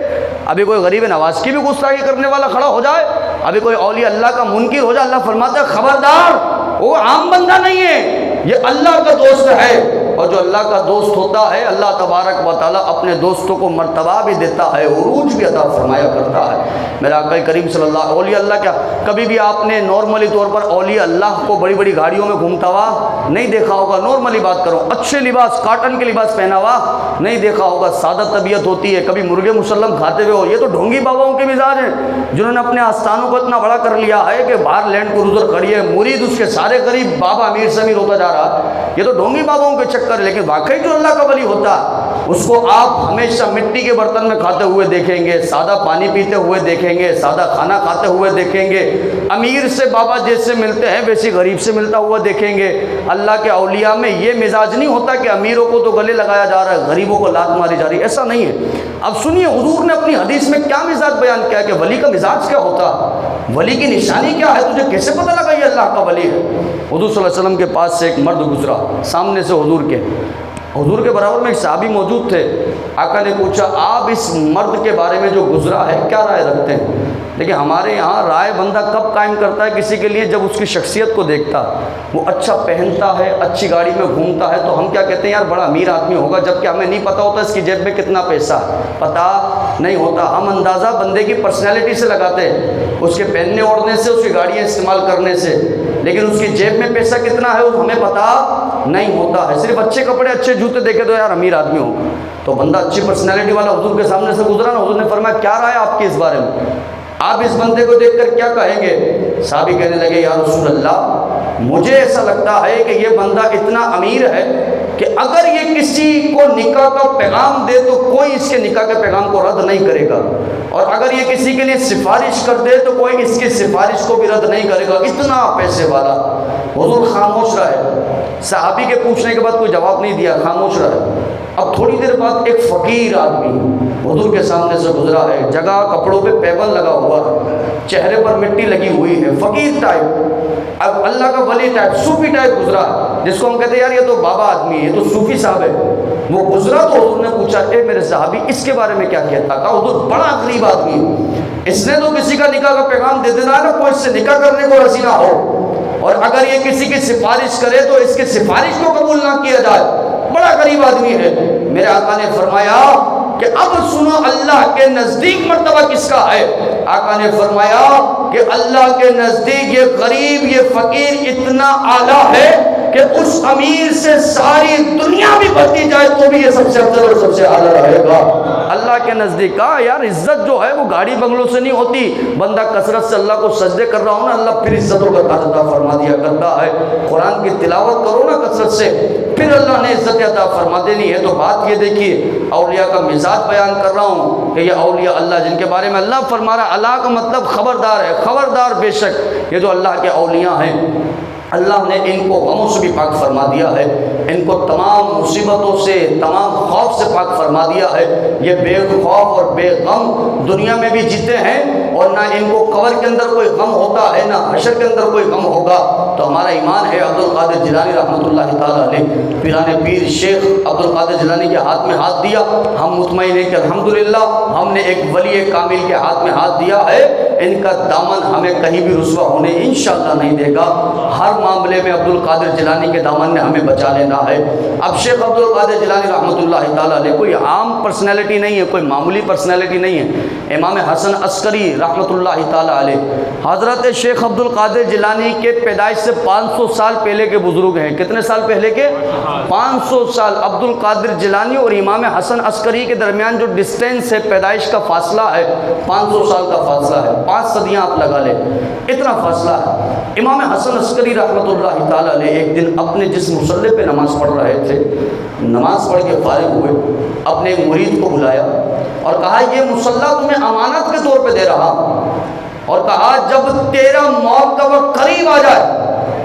ابھی کوئی غریب نواز کی بھی گستاخی کرنے والا کھڑا ہو جائے، ابھی کوئی اولیاء اللہ کا منکر ہو جائے، اللہ فرماتا ہے خبردار، وہ عام بندہ نہیں ہے، یہ اللہ کا دوست ہے۔ اور جو اللہ کا دوست ہوتا ہے اللہ تبارک و تعالیٰ اپنے دوستوں کو مرتبہ بھی دیتا ہے، عروج بھی عطا فرمایا کرتا ہے۔ میرا آقا کریم صلی اللہ علیہ اولیاء اللہ کیا کبھی بھی آپ نے نارملی طور پر اولیاء اللہ کو بڑی بڑی گاڑیوں میں گھومتا ہوا نہیں دیکھا ہوگا، نارملی بات کرو، اچھے لباس کاٹن کے لباس پہنا ہوا نہیں دیکھا ہوگا، سادہ طبیعت ہوتی ہے، کبھی مرغے مسلم کھاتے ہوئے ہو۔ یہ تو ڈھونگی باباؤں کے مزاج ہیں جنہوں نے اپنے آستانوں کو اتنا بڑا کر لیا ہے کہ باہر لینڈ کروزر کھڑی ہے، مرید اس کے سارے قریب بابا امیر سے امیر ہوتا جا رہا ہے، یہ تو ڈھونگی باباؤں کے چکر۔ لیکن واقعی جو اللہ کا ولی ہوتا اس کو آپ ہمیشہ مٹی کے برتن میں کھاتے ہوئے دیکھیں گے، سادہ پانی پیتے ہوئے دیکھیں گے، سادہ کھانا کھاتے ہوئے دیکھیں گے، امیر سے بابا جیسے ملتے ہیں ویسے غریب سے ملتا ہوا دیکھیں گے۔ اللہ کے اولیاء میں یہ مزاج نہیں ہوتا کہ امیروں کو تو گلے لگایا جا رہا ہے، غریبوں کو لات ماری جا رہی ہے، ایسا نہیں ہے۔ اب سنیے حضور نے اپنی حدیث میں کیا مزاج بیان کیا کہ ولی کا مزاج کیا ہوتا۔ ولی کی نشانی کیا ہے، تجھے کیسے پتہ لگا یہ اللہ کا ولی ہے؟ حضور صلی اللہ علیہ وسلم کے پاس سے ایک مرد گزرا سامنے سے حضور کے برابر میں ایک صحابی موجود تھے۔ آقا نے پوچھا آپ اس مرد کے بارے میں جو گزرا ہے کیا رائے رکھتے ہیں؟ لیکن ہمارے یہاں رائے بندہ کب قائم کرتا ہے کسی کے لیے؟ جب اس کی شخصیت کو دیکھتا، وہ اچھا پہنتا ہے، اچھی گاڑی میں گھومتا ہے تو ہم کیا کہتے ہیں یار بڑا امیر آدمی ہوگا، جبکہ ہمیں نہیں پتہ ہوتا اس کی جیب میں کتنا پیسہ ہے، پتہ نہیں ہوتا۔ ہم اندازہ بندے کی پرسنالٹی سے لگاتے ہیں، اس کے پہننے اوڑھنے سے، اس کی گاڑیاں استعمال کرنے سے، لیکن اس کی جیب میں پیسہ کتنا ہے وہ ہمیں پتہ نہیں ہوتا ہے۔ صرف اچھے کپڑے اچھے جوتے دیکھے تو یار امیر آدمی ہوگا، تو بندہ اچھی پرسنالٹی والا حضور کے سامنے سے گزرا نا، حضور نے فرمایا کیا رائے آپ کی اس بارے میں، آپ اس بندے کو دیکھ کر کیا کہیں گے؟ صحابی کہنے لگے یا رسول اللہ مجھے ایسا لگتا ہے کہ یہ بندہ اتنا امیر ہے کہ اگر یہ کسی کو نکاح کا پیغام دے تو کوئی اس کے نکاح کے پیغام کو رد نہیں کرے گا، اور اگر یہ کسی کے لیے سفارش کر دے تو کوئی اس کی سفارش کو بھی رد نہیں کرے گا، اتنا پیسے والا۔ حضور خاموش رہے، صحابی کے پوچھنے کے بعد کوئی جواب نہیں دیا، خاموش رہے۔ اب تھوڑی دیر بعد ایک فقیر آدمی حضور کے سامنے سے گزرا ہے، جگہ کپڑوں پہ پیبند لگا ہوا ہے، چہرے پر مٹی لگی ہوئی ہے، فقیر ٹائپ، اب اللہ کا ولی ٹائپ، صوفی ٹائپ گزرا، جس کو ہم کہتے ہیں یار یہ تو بابا آدمی ہے، یہ تو صوفی صاحب ہے۔ وہ گزرا تو حضور نے پوچھا اے میرے صحابی اس کے بارے میں کیا کہتا؟ کہا حضور بڑا غریب آدمی ہے، اس نے تو کسی کا نکاح کا پیغام دے دینا ہے نا، کوئی اس سے نکاح کرنے کو راضی نہ ہو، اور اگر یہ کسی کی سفارش کرے تو اس کی سفارش کو قبول نہ کیا جائے، بڑا غریب آدمی ہے۔ میرے آقا نے فرمایا کہ اب سنو اللہ کے نزدیک مرتبہ کس کا ہے؟ آقا نے فرمایا کہ اللہ کے نزدیک یہ غریب، یہ فقیر اتنا اعلیٰ ہے کہ اس امیر سے ساری دنیا بھی بڑھتی جائے تو بھی یہ سب سے افضل اور سب سے اعلیٰ رہے گا اللہ کے نزدیک۔ کہا یار عزت جو ہے وہ گاڑی بنگلوں سے نہیں ہوتی، بندہ کثرت سے اللہ کو سجدے کر رہا ہو نا، اللہ پھر عزتوں کا تاج عطا فرما دیا کرتا ہے۔ قرآن کی تلاوت کرو نا کثرت سے، پھر اللہ نے عزت عطا فرما دینی ہے۔ تو بات یہ دیکھیے، اولیاء کا مزاج بیان کر رہا ہوں کہ یہ اولیاء اللہ جن کے بارے میں اللہ فرما رہا ہے، اللہ کا مطلب خبردار ہے، خبردار بے شک یہ جو اللہ کے اولیاء ہیں اللہ نے ان کو غموں سے بھی پاک فرما دیا ہے، ان کو تمام مصیبتوں سے، تمام خوف سے پاک فرما دیا ہے۔ یہ بے خوف اور بے غم دنیا میں بھی جیتے ہیں، اور نہ ان کو قبر کے اندر کوئی غم ہوتا ہے، نہ حشر کے اندر کوئی غم ہوگا۔ تو ہمارا ایمان ہے عبد القادر جیلانی رحمۃ اللہ تعالیٰ علیہ، پیران پیر شیخ عبد القادر جیلانی کے ہاتھ میں ہاتھ دیا، ہم مطمئن ہیں کہ الحمدللہ ہم نے ایک ولی کامل کے ہاتھ میں ہاتھ دیا ہے، ان کا دامن ہمیں کہیں بھی رسوا ہونے انشاءاللہ نہیں دے گا۔ ہر معاملے میں عبد القادر جیلانی کے دامن نے ہمیں بچا لینا ہے۔ اب شیخ عبد القادر جیلانی رحمۃ اللہ تعالیٰ علیہ کوئی عام پرسنالٹی نہیں ہے، کوئی معمولی پرسنالٹی نہیں ہے۔ امام حسن عسکری رحمۃ اللہ تعالیٰ علیہ حضرت شیخ عبد القادر جیلانی کے پیدائش سے 500 سال پہلے کے بزرگ ہیں۔ کتنے سال پہلے کے؟ 500 سال۔ عبد القادر جیلانی اور امام حسن عسکری کے درمیان جو ڈسٹینس ہے، پیدائش کا فاصلہ ہے، 500 سال کا فاصلہ ہے، 5 صدیاں آپ لگا لیں، اتنا فاصلہ ہے۔ امام حسن عسکری رحمۃ اللہ تعالیٰ علیہ ایک دن اپنے جس مصلی پہ نماز پڑھ رہے تھے، نماز پڑھ کے فارغ ہوئے، اپنے ایک مرید کو بلایا اور کہا یہ مصلی تمہیں امانت کے طور پہ دے رہا، اور کہا جب تیرا موت کا وقت قریب آ جائے،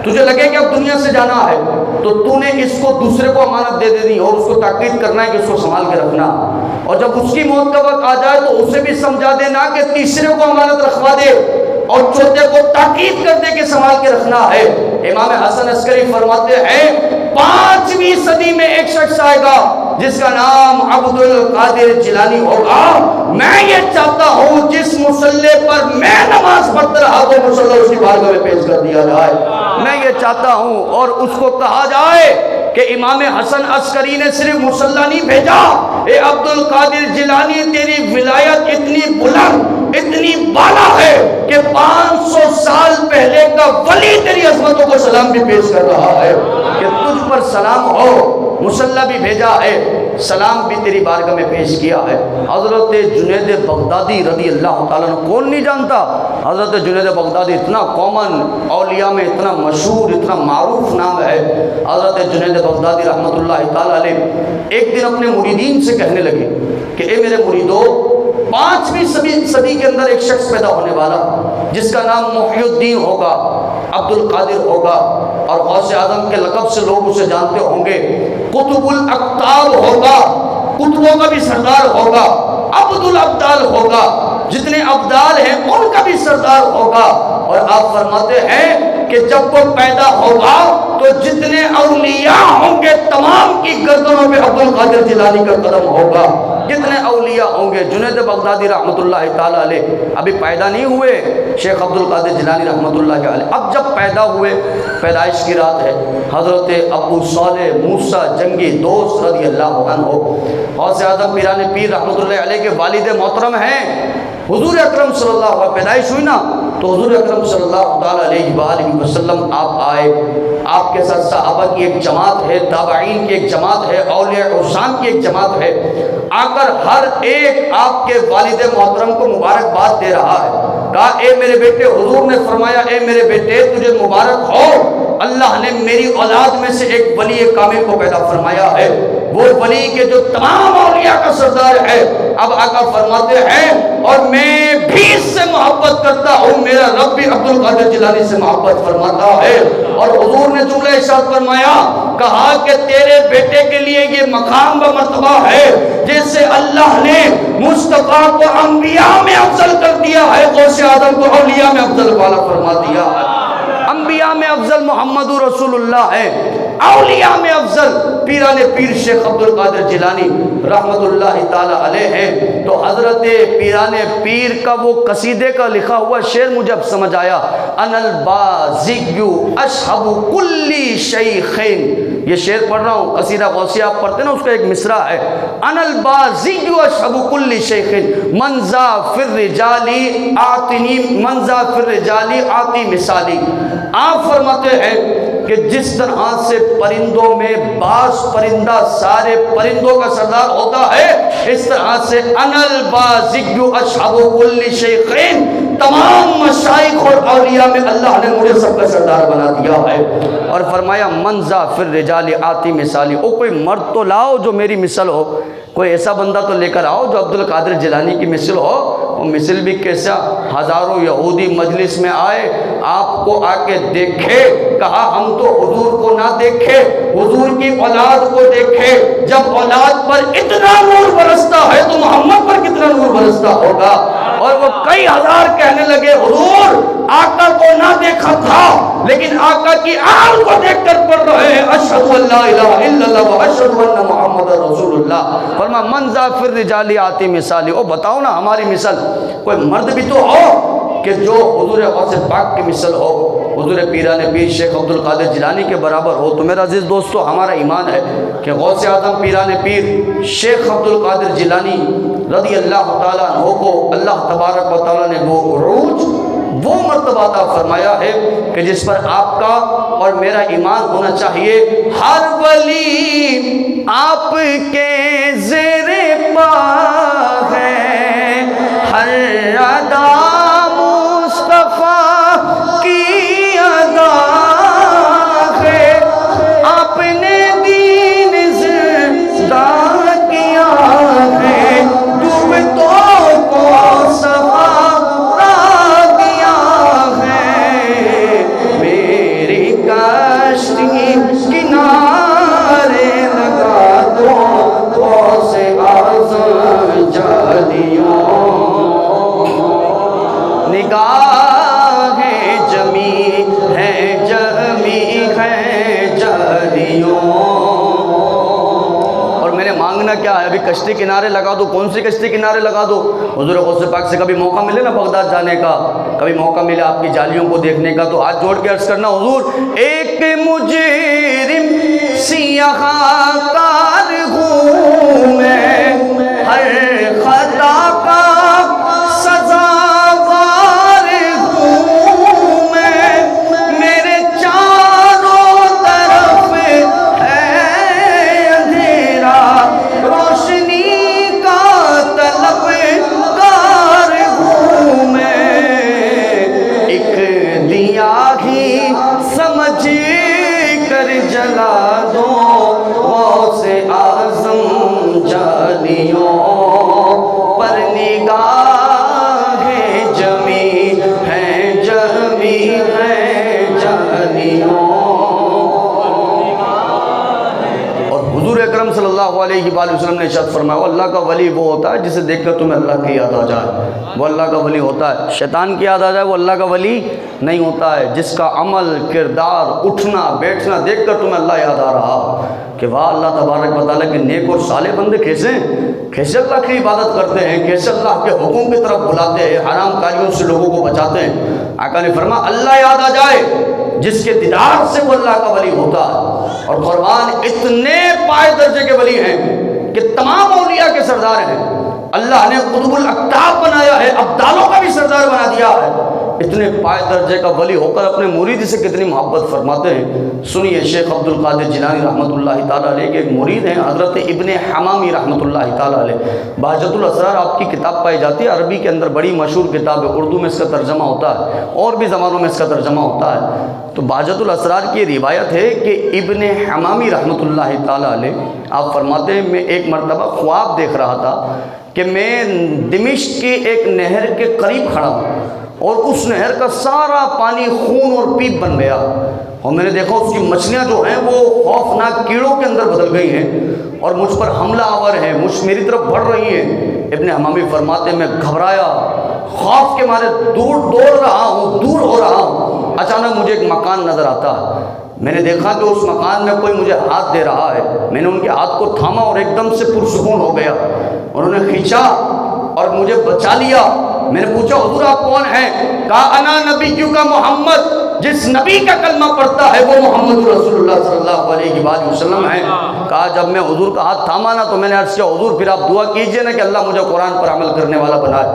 تجھے لگے کہ اب دنیا سے جانا ہے، تو تو نے اس کو دوسرے کو امانت دے دینی اور اس کو تاکید کرنا ہے کہ اس کو سنبھال کے رکھنا، اور جب اس کی موت کا وقت آ جائے تو اسے بھی سمجھا دینا کہ تیسرے کو امانت رکھوا دے اور چوتھے کو تاکید کر دے کہ سنبھال کے رکھنا ہے۔ امام حسن عسکری فرماتے ہیں 5ویں صدی میں ایک شخص آئے گا جس کا نام عبد القادر جیلانی ہوگا، میں یہ چاہتا ہوں جس مصلی پر میں نماز پڑھتا رہا تو مصلی اس کی بارگاہ میں پیش کر دیا جائے، میں یہ چاہتا ہوں، اور اس کو کہا جائے کہ امام حسن عسکری نے صرف مصلی نہیں بھیجا، اے عبد القادر جیلانی تیری ولایت اتنی بلند، اتنی بالا ہے کہ 500 سال پہلے کا ولی تیری عظمتوں کو سلام بھی پیش کر رہا ہے کہ تجھ پر سلام ہو، مصلی بھی بھیجا ہے، سلام بھی تیری بارگاہ میں پیش کیا ہے۔ حضرت جنید بغدادی رضی اللہ تعالیٰ عنہ کون نہیں جانتا؟ حضرت جنید بغدادی اتنا کامن، اولیاء میں اتنا مشہور، اتنا معروف نام ہے۔ حضرت جنید بغدادی رحمۃ اللہ تعالیٰ علیہ ایک دن اپنے مریدین سے کہنے لگے کہ اے میرے مریدو، 5ویں صدی کے اندر ایک شخص پیدا ہونے والا جس کا نام محی الدین ہوگا، عبد القادر ہوگا، اور غوث اعظم کے لقب سے لوگ اسے جانتے ہوں گے، قطب الاقطاب ہوگا، قطبوں کا بھی سردار ہوگا، عبد الابدال ہوگا، جتنے ابدال ہیں ان کا بھی سردار ہوگا۔ اور آپ فرماتے ہیں کہ جب وہ پیدا ہوگا تو جتنے اولیاء ہوں گے تمام کی گردنوں پہ عبد القادر جیلانی کا قدم ہوگا۔ جتنے اولیاء ہوں گے، جنید بغدادی رحمۃ اللہ تعالی علیہ ابھی پیدا نہیں ہوئے، شیخ عبد القادر جیلانی رحمۃ اللہ علیہ اب جب پیدا ہوئے، پیدائش کی رات ہے، حضرت ابو صالح موسیٰ جنگی دوست رضی اللہ عنہ غوث اعظم پیران پیر رحمۃ اللہ علیہ کے والد محترم ہیں۔ حضور اکرم صلی اللہ علیہ وسلم پیدائش ہوئی نا تو حضور اکرم صلی اللہ تعالیٰ علیہ وآلہ وسلم آپ آئے، آپ کے ساتھ صحابہ کی ایک جماعت ہے، تابعین کی ایک جماعت ہے، اولیاء عظام کی ایک جماعت ہے۔ آ کر ہر ایک آپ کے والد محترم کو مبارکباد دے رہا ہے۔ کہا اے میرے بیٹے، حضور نے فرمایا اے میرے بیٹے تجھے مبارک ہو، اللہ نے میری اولاد میں سے ایک ولی کامل کو پیدا فرمایا ہے، وہ ولی کے جو تمام اولیاء کا سردار ہے۔ اب آقا فرماتے ہیں اور میں بھی اس سے محبت کرتا ہوں، میرا رب بھی عبد القادر جیلانی سے محبت فرماتا ہے۔ اور حضور نے جملہ ارشاد فرمایا، کہا کہ تیرے بیٹے کے لیے یہ مقام و مرتبہ ہے جیسے اللہ نے مصطفیٰ کو انبیاء میں افضل کر دیا ہے، غوث اعظم کو اولیاء میں افضل والا فرما دیا ہے۔ انبیاء میں افضل محمد رسول اللہ ہے، اولیاء میں افضل پیران پیر شیخ عبد القادر جیلانی رحمت اللہ تعالی علیہ ہیں۔ تو حضرت پیران پیر کا وہ قصیدے کا لکھا ہوا شعر مجھے اب سمجھ آیا، انا البازی اشہب کلی شیخین، یہ شعر پڑھ رہا ہوں، قصیدہ غوثیہ آپ پڑھتے ہیں نا، اس کا ایک مصرع ہے، انا البازی اشہب کلی شیخین من ذا فی الرجال آتنی من ذا فی الرجال آتی مثالی۔ آپ فرماتے ہیں کہ جس طرح سے پرندوں میں بعض پرندہ سارے پرندوں کا سردار ہوتا ہے، اس طرح سے انا البازی اشہب کلی شیخین، تمام مشائخ اور اولیاء میں اللہ نے مجھے سب کا سردار بنا دیا ہے۔ اور فرمایا من ذا فی الرجال آتی مثالی، او کوئی مرد تو لاؤ جو میری مثل ہو، کوئی ایسا بندہ تو لے کر آؤ جو عبد القادر جیلانی کی مثل ہو۔ وہ مثل بھی کیسا، ہزاروں یہودی مجلس میں آئے، آپ کو آ کے دیکھے، کہا ہم تو حضور کو نہ دیکھے، حضور کی اولاد کو دیکھے، جب اولاد پر اتنا نور برستا ہے تو محمد پر کتنا نور برستا ہوگا۔ اور وہ کئی ہزار کہنے لگے حضور آقا کو نہ دیکھا تھا لیکن آقا کی آل کو دیکھ کر پڑھ رہے ہیں اشہد ان لا الہ الا اللہ و اشہد ان محمد رسول اللہ۔ فرما من ذا فی الرجال آتی مثالی، او بتاؤ نا ہماری مثل کوئی مرد بھی تو ہو کہ جو حضور غوث پاک کی مثل ہو، حضور پیران پیر شیخ عبد القادر جیلانی کے برابر ہو۔ تو میرا عزیز دوستو، ہمارا ایمان ہے کہ غوث اعظم پیران پیر شیخ عبد القادر جیلانی رضی اللہ تعالیٰ عنہ کو اللہ تبارک و تعالیٰ نے وہ عروج، وہ مرتبہ عطا فرمایا ہے کہ جس پر آپ کا اور میرا ایمان ہونا چاہیے۔ ہر ولی آپ کے زیر پا ہے، ہر ادا مصطفیٰ کی ادا ہے، آپ نے دین زندہ کیا ہے، ڈوبتوں کو سہارا دیا ہے، میری کشتی کنارے لگا دو، غوث اعظم جالیوں، نگاہیں جمی ہیں جمی ہیں جالیوں۔ اور میں نے مانگنا کیا ہے؟ ابھی کشتی کنارے لگا دو، کون سی کشتی کنارے لگا دو؟ حضور غوث پاک سے کبھی موقع ملے نا بغداد جانے کا، کبھی موقع ملے آپ کی جالیوں کو دیکھنے کا، تو ہاتھ جوڑ کے عرض کرنا حضور ایک مجرم سیاہ کار ہوں میں، ہر خطا کا سزاوار ہوں میں، میرے چاروں طرف ہے اندھیرا، روشنی کا طلبگار ہوں میں، ایک دیا ہی سمجھ کر جلا دو، غوث اعظم جالیوں پر نگاہیں جمی ہیں جالیوں۔ اور حضور اکرم صلی اللہ علیہ وآلہ وسلم نے ارشاد فرمایا اللہ کا ولی وہ ہوتا ہے جسے دیکھ کر تمہیں اللہ کی یاد آ جائے، وہ اللہ کا ولی ہوتا ہے۔ شیطان کی یاد آ جائے وہ اللہ کا ولی نہیں ہوتا ہے۔ جس کا عمل، کردار، اٹھنا بیٹھنا دیکھ کر تمہیں اللہ یاد آ رہا کہ واہ اللہ تبارک و تعالیٰ کے نیک اور صالح بندے کیسے اللہ کی عبادت کرتے ہیں، کیسے اللہ کے حکم کی طرف بلاتے ہیں، حرام کاریوں سے لوگوں کو بچاتے ہیں۔ آقا نے فرمایا اللہ یاد آ جائے جس کے دیدار سے وہ اللہ کا ولی ہوتا ہے۔ اور قربان اتنے پائے درجے کے ولی ہیں کہ تمام اولیاء کے سردار ہیں، اللہ نے قطب الاقطاب بنایا ہے، ابدالوں کا بھی سردار بنا دیا ہے۔ اتنے پائے درجے کا ولی ہو کر اپنے مرید سے کتنی محبت فرماتے ہیں۔ سنیے شیخ عبد القادر جیلانی رحمۃ اللہ تعالیٰ علیہ کے ایک مرید ہیں حضرت ابن حمامی رحمۃ اللہ تعالیٰ علیہ۔ بہجت الاسرار آپ کی کتاب پائی جاتی ہے، عربی کے اندر بڑی مشہور کتاب ہے، اردو میں اس کا ترجمہ ہوتا ہے اور بھی زبانوں میں اس کا ترجمہ ہوتا ہے۔ تو بہجت الاسرار کی روایت ہے کہ ابن حمامی رحمۃ اللہ تعالیٰ علیہ آپ فرماتے ہیں میں ایک مرتبہ خواب دیکھ رہا تھا کہ میں دمشق کی ایک نہر کے قریب کھڑا ہوں اور اس نہر کا سارا پانی خون اور پیپ بن گیا، اور میں نے دیکھا اس کی مچھلیاں جو ہیں وہ خوفناک کیڑوں کے اندر بدل گئی ہیں اور مجھ پر حملہ آور ہیں، میری طرف بڑھ رہی ہیں۔ ابن حمامی فرماتے میں گھبرایا، خوف کے مارے دور ہو رہا ہوں۔ اچانک مجھے ایک مکان نظر آتا ہے، میں نے دیکھا کہ اس مکان میں کوئی مجھے ہاتھ دے رہا ہے، میں نے ان کے ہاتھ کو تھاما اور ایک دم سے پرسکون ہو گیا، انہوں نے کھینچا اور مجھے بچا لیا۔ میں نے پوچھا حضور آپ کون ہیں؟ کہا انا نبیوں کا محمد، جس نبی کا کلمہ پڑھتا ہے وہ محمد رسول اللہ صلی اللہ علیہ وآلہ وسلم ہے۔ کہا جب میں حضور کا ہاتھ تھاما نا تو میں نے عرض کیا حضور پھر آپ دعا کیجئے نا کہ اللہ مجھے قرآن پر عمل کرنے والا بنائے،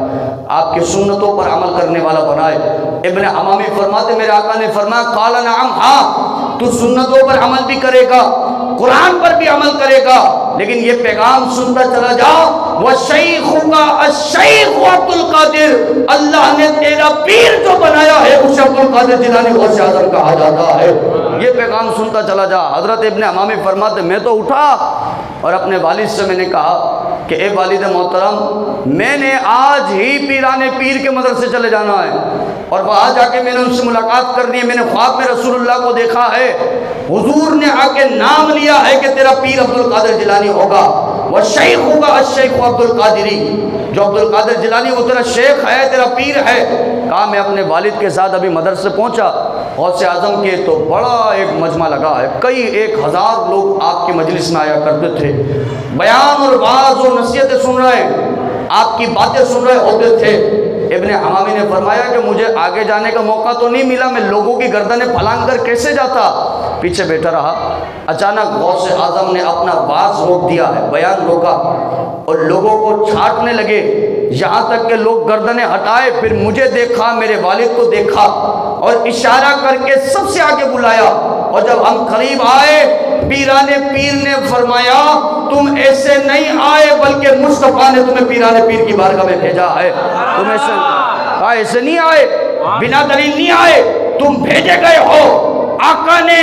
آپ کی سنتوں پر عمل کرنے والا بنائے۔ ابن حمامی فرماتے میرے آقا نے فرمایا قال نعم، ہاں تو سنتوں پر عمل بھی کرے گا، قرآن پر بھی عمل کرے گا، لیکن یہ پیغام سنتا چلا جا وَشَيْخُكَ الشَّيْخُ عبد القادر، اللہ نے تیرا پیر جو بنایا ہے اسے عبد القادر جیلانی غوث اعظم کہا جاتا ہے۔ یہ پیغام سنتا چلا جا۔ حضرت ابن حمامی فرماتے میں تو اٹھا اور اپنے والد سے میں نے کہا کہ اے والد محترم میں نے آج ہی پیران پیر کے مدرسے چلے جانا ہے، اور وہاں جا کے میں نے ان سے ملاقات کرنی ہے، میں نے خواب میں رسول اللہ کو دیکھا ہے، حضور نے آ کے نام لیا ہے کہ تیرا پیر عبد القادر جیلانی ہوگا، وہ شیخ ہوگا الشیخ عبد القادری، جو عبد القادر جیلانی وہ تیرا شیخ ہے، تیرا پیر ہے۔ کہا میں اپنے والد کے ساتھ ابھی مدرسے پہنچا، غوث اعظم کے تو بڑا ایک مجمع لگا ہے، کئی 1000 لوگ آپ کی مجلس میں آیا کرتے تھے، بیان اور وعظ اور نصیحتیں سن رہے، آپ کی باتیں سن رہے ہوتے تھے۔ ابن حمامی نے فرمایا کہ مجھے آگے جانے کا موقع تو نہیں ملا، میں لوگوں کی گردنیں پھلانگ کر کیسے جاتا، پیچھے بیٹھا رہا۔ اچانک غوث اعظم نے اپنا واز روک دیا ہے، بیان روکا، اور لوگوں کو چھانٹنے لگے، یہاں تک کہ لوگ گردنیں ہٹائے، پھر مجھے دیکھا، میرے والد کو دیکھا اور اشارہ کر کے سب سے آگے بلایا، اور جب ہم قریب آئے پیران پیر نے فرمایا تم ایسے نہیں آئے بلکہ مصطفیٰ نے تمہیں پیران پیر کی بارگاہ میں بھیجا ہے، تم ایسے نہیں آئے، بنا دلیل نہیں آئے، تم بھیجے گئے ہو، آقا نے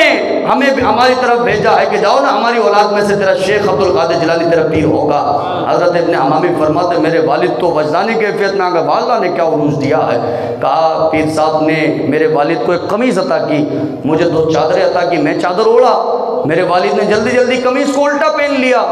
ہمیں ہماری طرف بھیجا ہے کہ جاؤ نا ہماری اولاد میں سے تیرا شیخ عبد القادر جیلانی تیرا پیر ہوگا۔ حضرت ابن حمامی فرماتے میرے والد تو وجدانی کیفیت میں آگا اللہ نے کیا عروج دیا ہے۔ کہا پیر صاحب نے میرے والد کو ایک قمیض عطا کی، مجھے 2 چادریں عطا کی، میں چادر اوڑھا، میرے والد نے جلدی جلدی قمیض کو الٹا پہن لیا،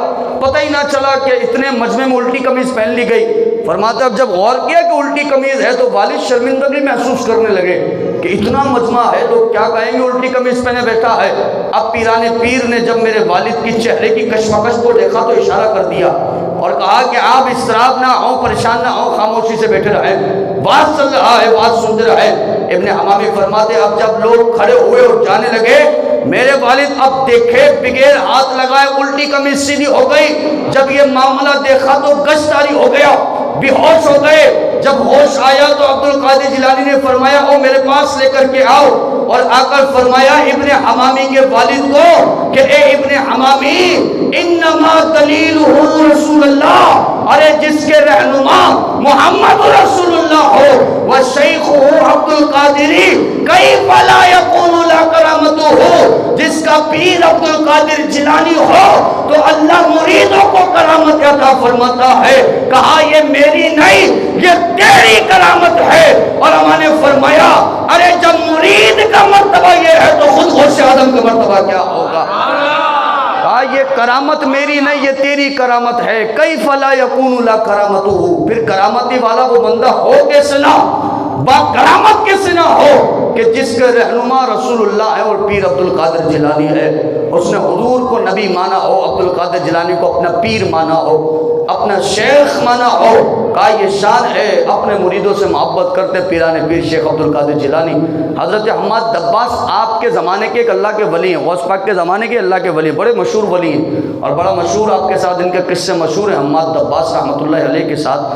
پتہ ہی نہ چلا کہ اتنے مجمع میں الٹی قمیض پہن لی گئی۔ فرماتے اب جب غور کیا کہ الٹی قمیض ہے تو والد شرمندگی محسوس کرنے لگے کہ اتنا مجمع ہے تو کیا کہیں گے الٹی قمیض پہنے بیٹھا ہے۔ اب پیران پیر نے جب میرے والد کی چہرے کی کشمکش کو دیکھا تو اشارہ کر دیا اور کہا کہ آپ اضطراب نہ ہوں، پریشان نہ ہوں، خاموشی سے بیٹھے رہیں، بات چل رہا ہے، بات سنتے رہیں۔ ابن حمامی فرماتے اب جب لوگ کھڑے ہوئے اور جانے لگے، میرے والد اب دیکھے بغیر ہاتھ لگائے الٹی قمیض سیدھی ہو گئی، جب یہ معاملہ دیکھا تو گشتاری ہو گیا، بے ہوش ہو گئے۔ جب ہوش آیا تو عبد القادر جیلانی نے فرمایا او میرے پاس لے کر کے آؤ، اور آ کر فرمایا ابن حمامی کے والد کو کہ اے ابن حمامی انما دلیلہ رسول اللہ، ارے جس کے رہنما محمد رسول اللہ ہو وشیخہ عبد القادری کیف لا یکون لا کرامتہ ہو، جس کا پیر عبد القادر جیلانی ہو تو اللہ مریدوں کو کرامت عطا فرماتا ہے۔ کہا یہ میری نہیں یہ تیری کرامت ہے، اور ہم نے فرمایا ارے جب مرید کا مرتبہ یہ ہے تو خود غوث اعظم کا مرتبہ کیا ہوگا۔ کہا یہ کرامت میری نہیں، یہ تیری کرامت ہے۔ کیف لا یکون لا کرامتہ، پھر کرامتی والا وہ بندہ ہو کیسے نہ، با کرامت کیسے نہ ہو کہ جس کے رہنما رسول اللہ ہے اور پیر عبد القادر جیلانی ہے، اس نے حضور کو نبی مانا ہو، عبد القادر جیلانی کو اپنا پیر مانا ہو، اپنا شیخ مانا ہو۔ کا یہ شان ہے، اپنے مریدوں سے محبت کرتے پیران پیر شیخ عبد القادر جیلانی۔ حضرت حماد دباس آپ کے زمانے کے ایک اللہ کے ولی ہیں، غوث پاک کے زمانے کے اللہ کے ولی ہیں، بڑے مشہور ولی ہیں، اور بڑا مشہور آپ کے ساتھ ان کے قصے مشہور ہیں حماد دباس رحمۃ اللہ علیہ کے ساتھ۔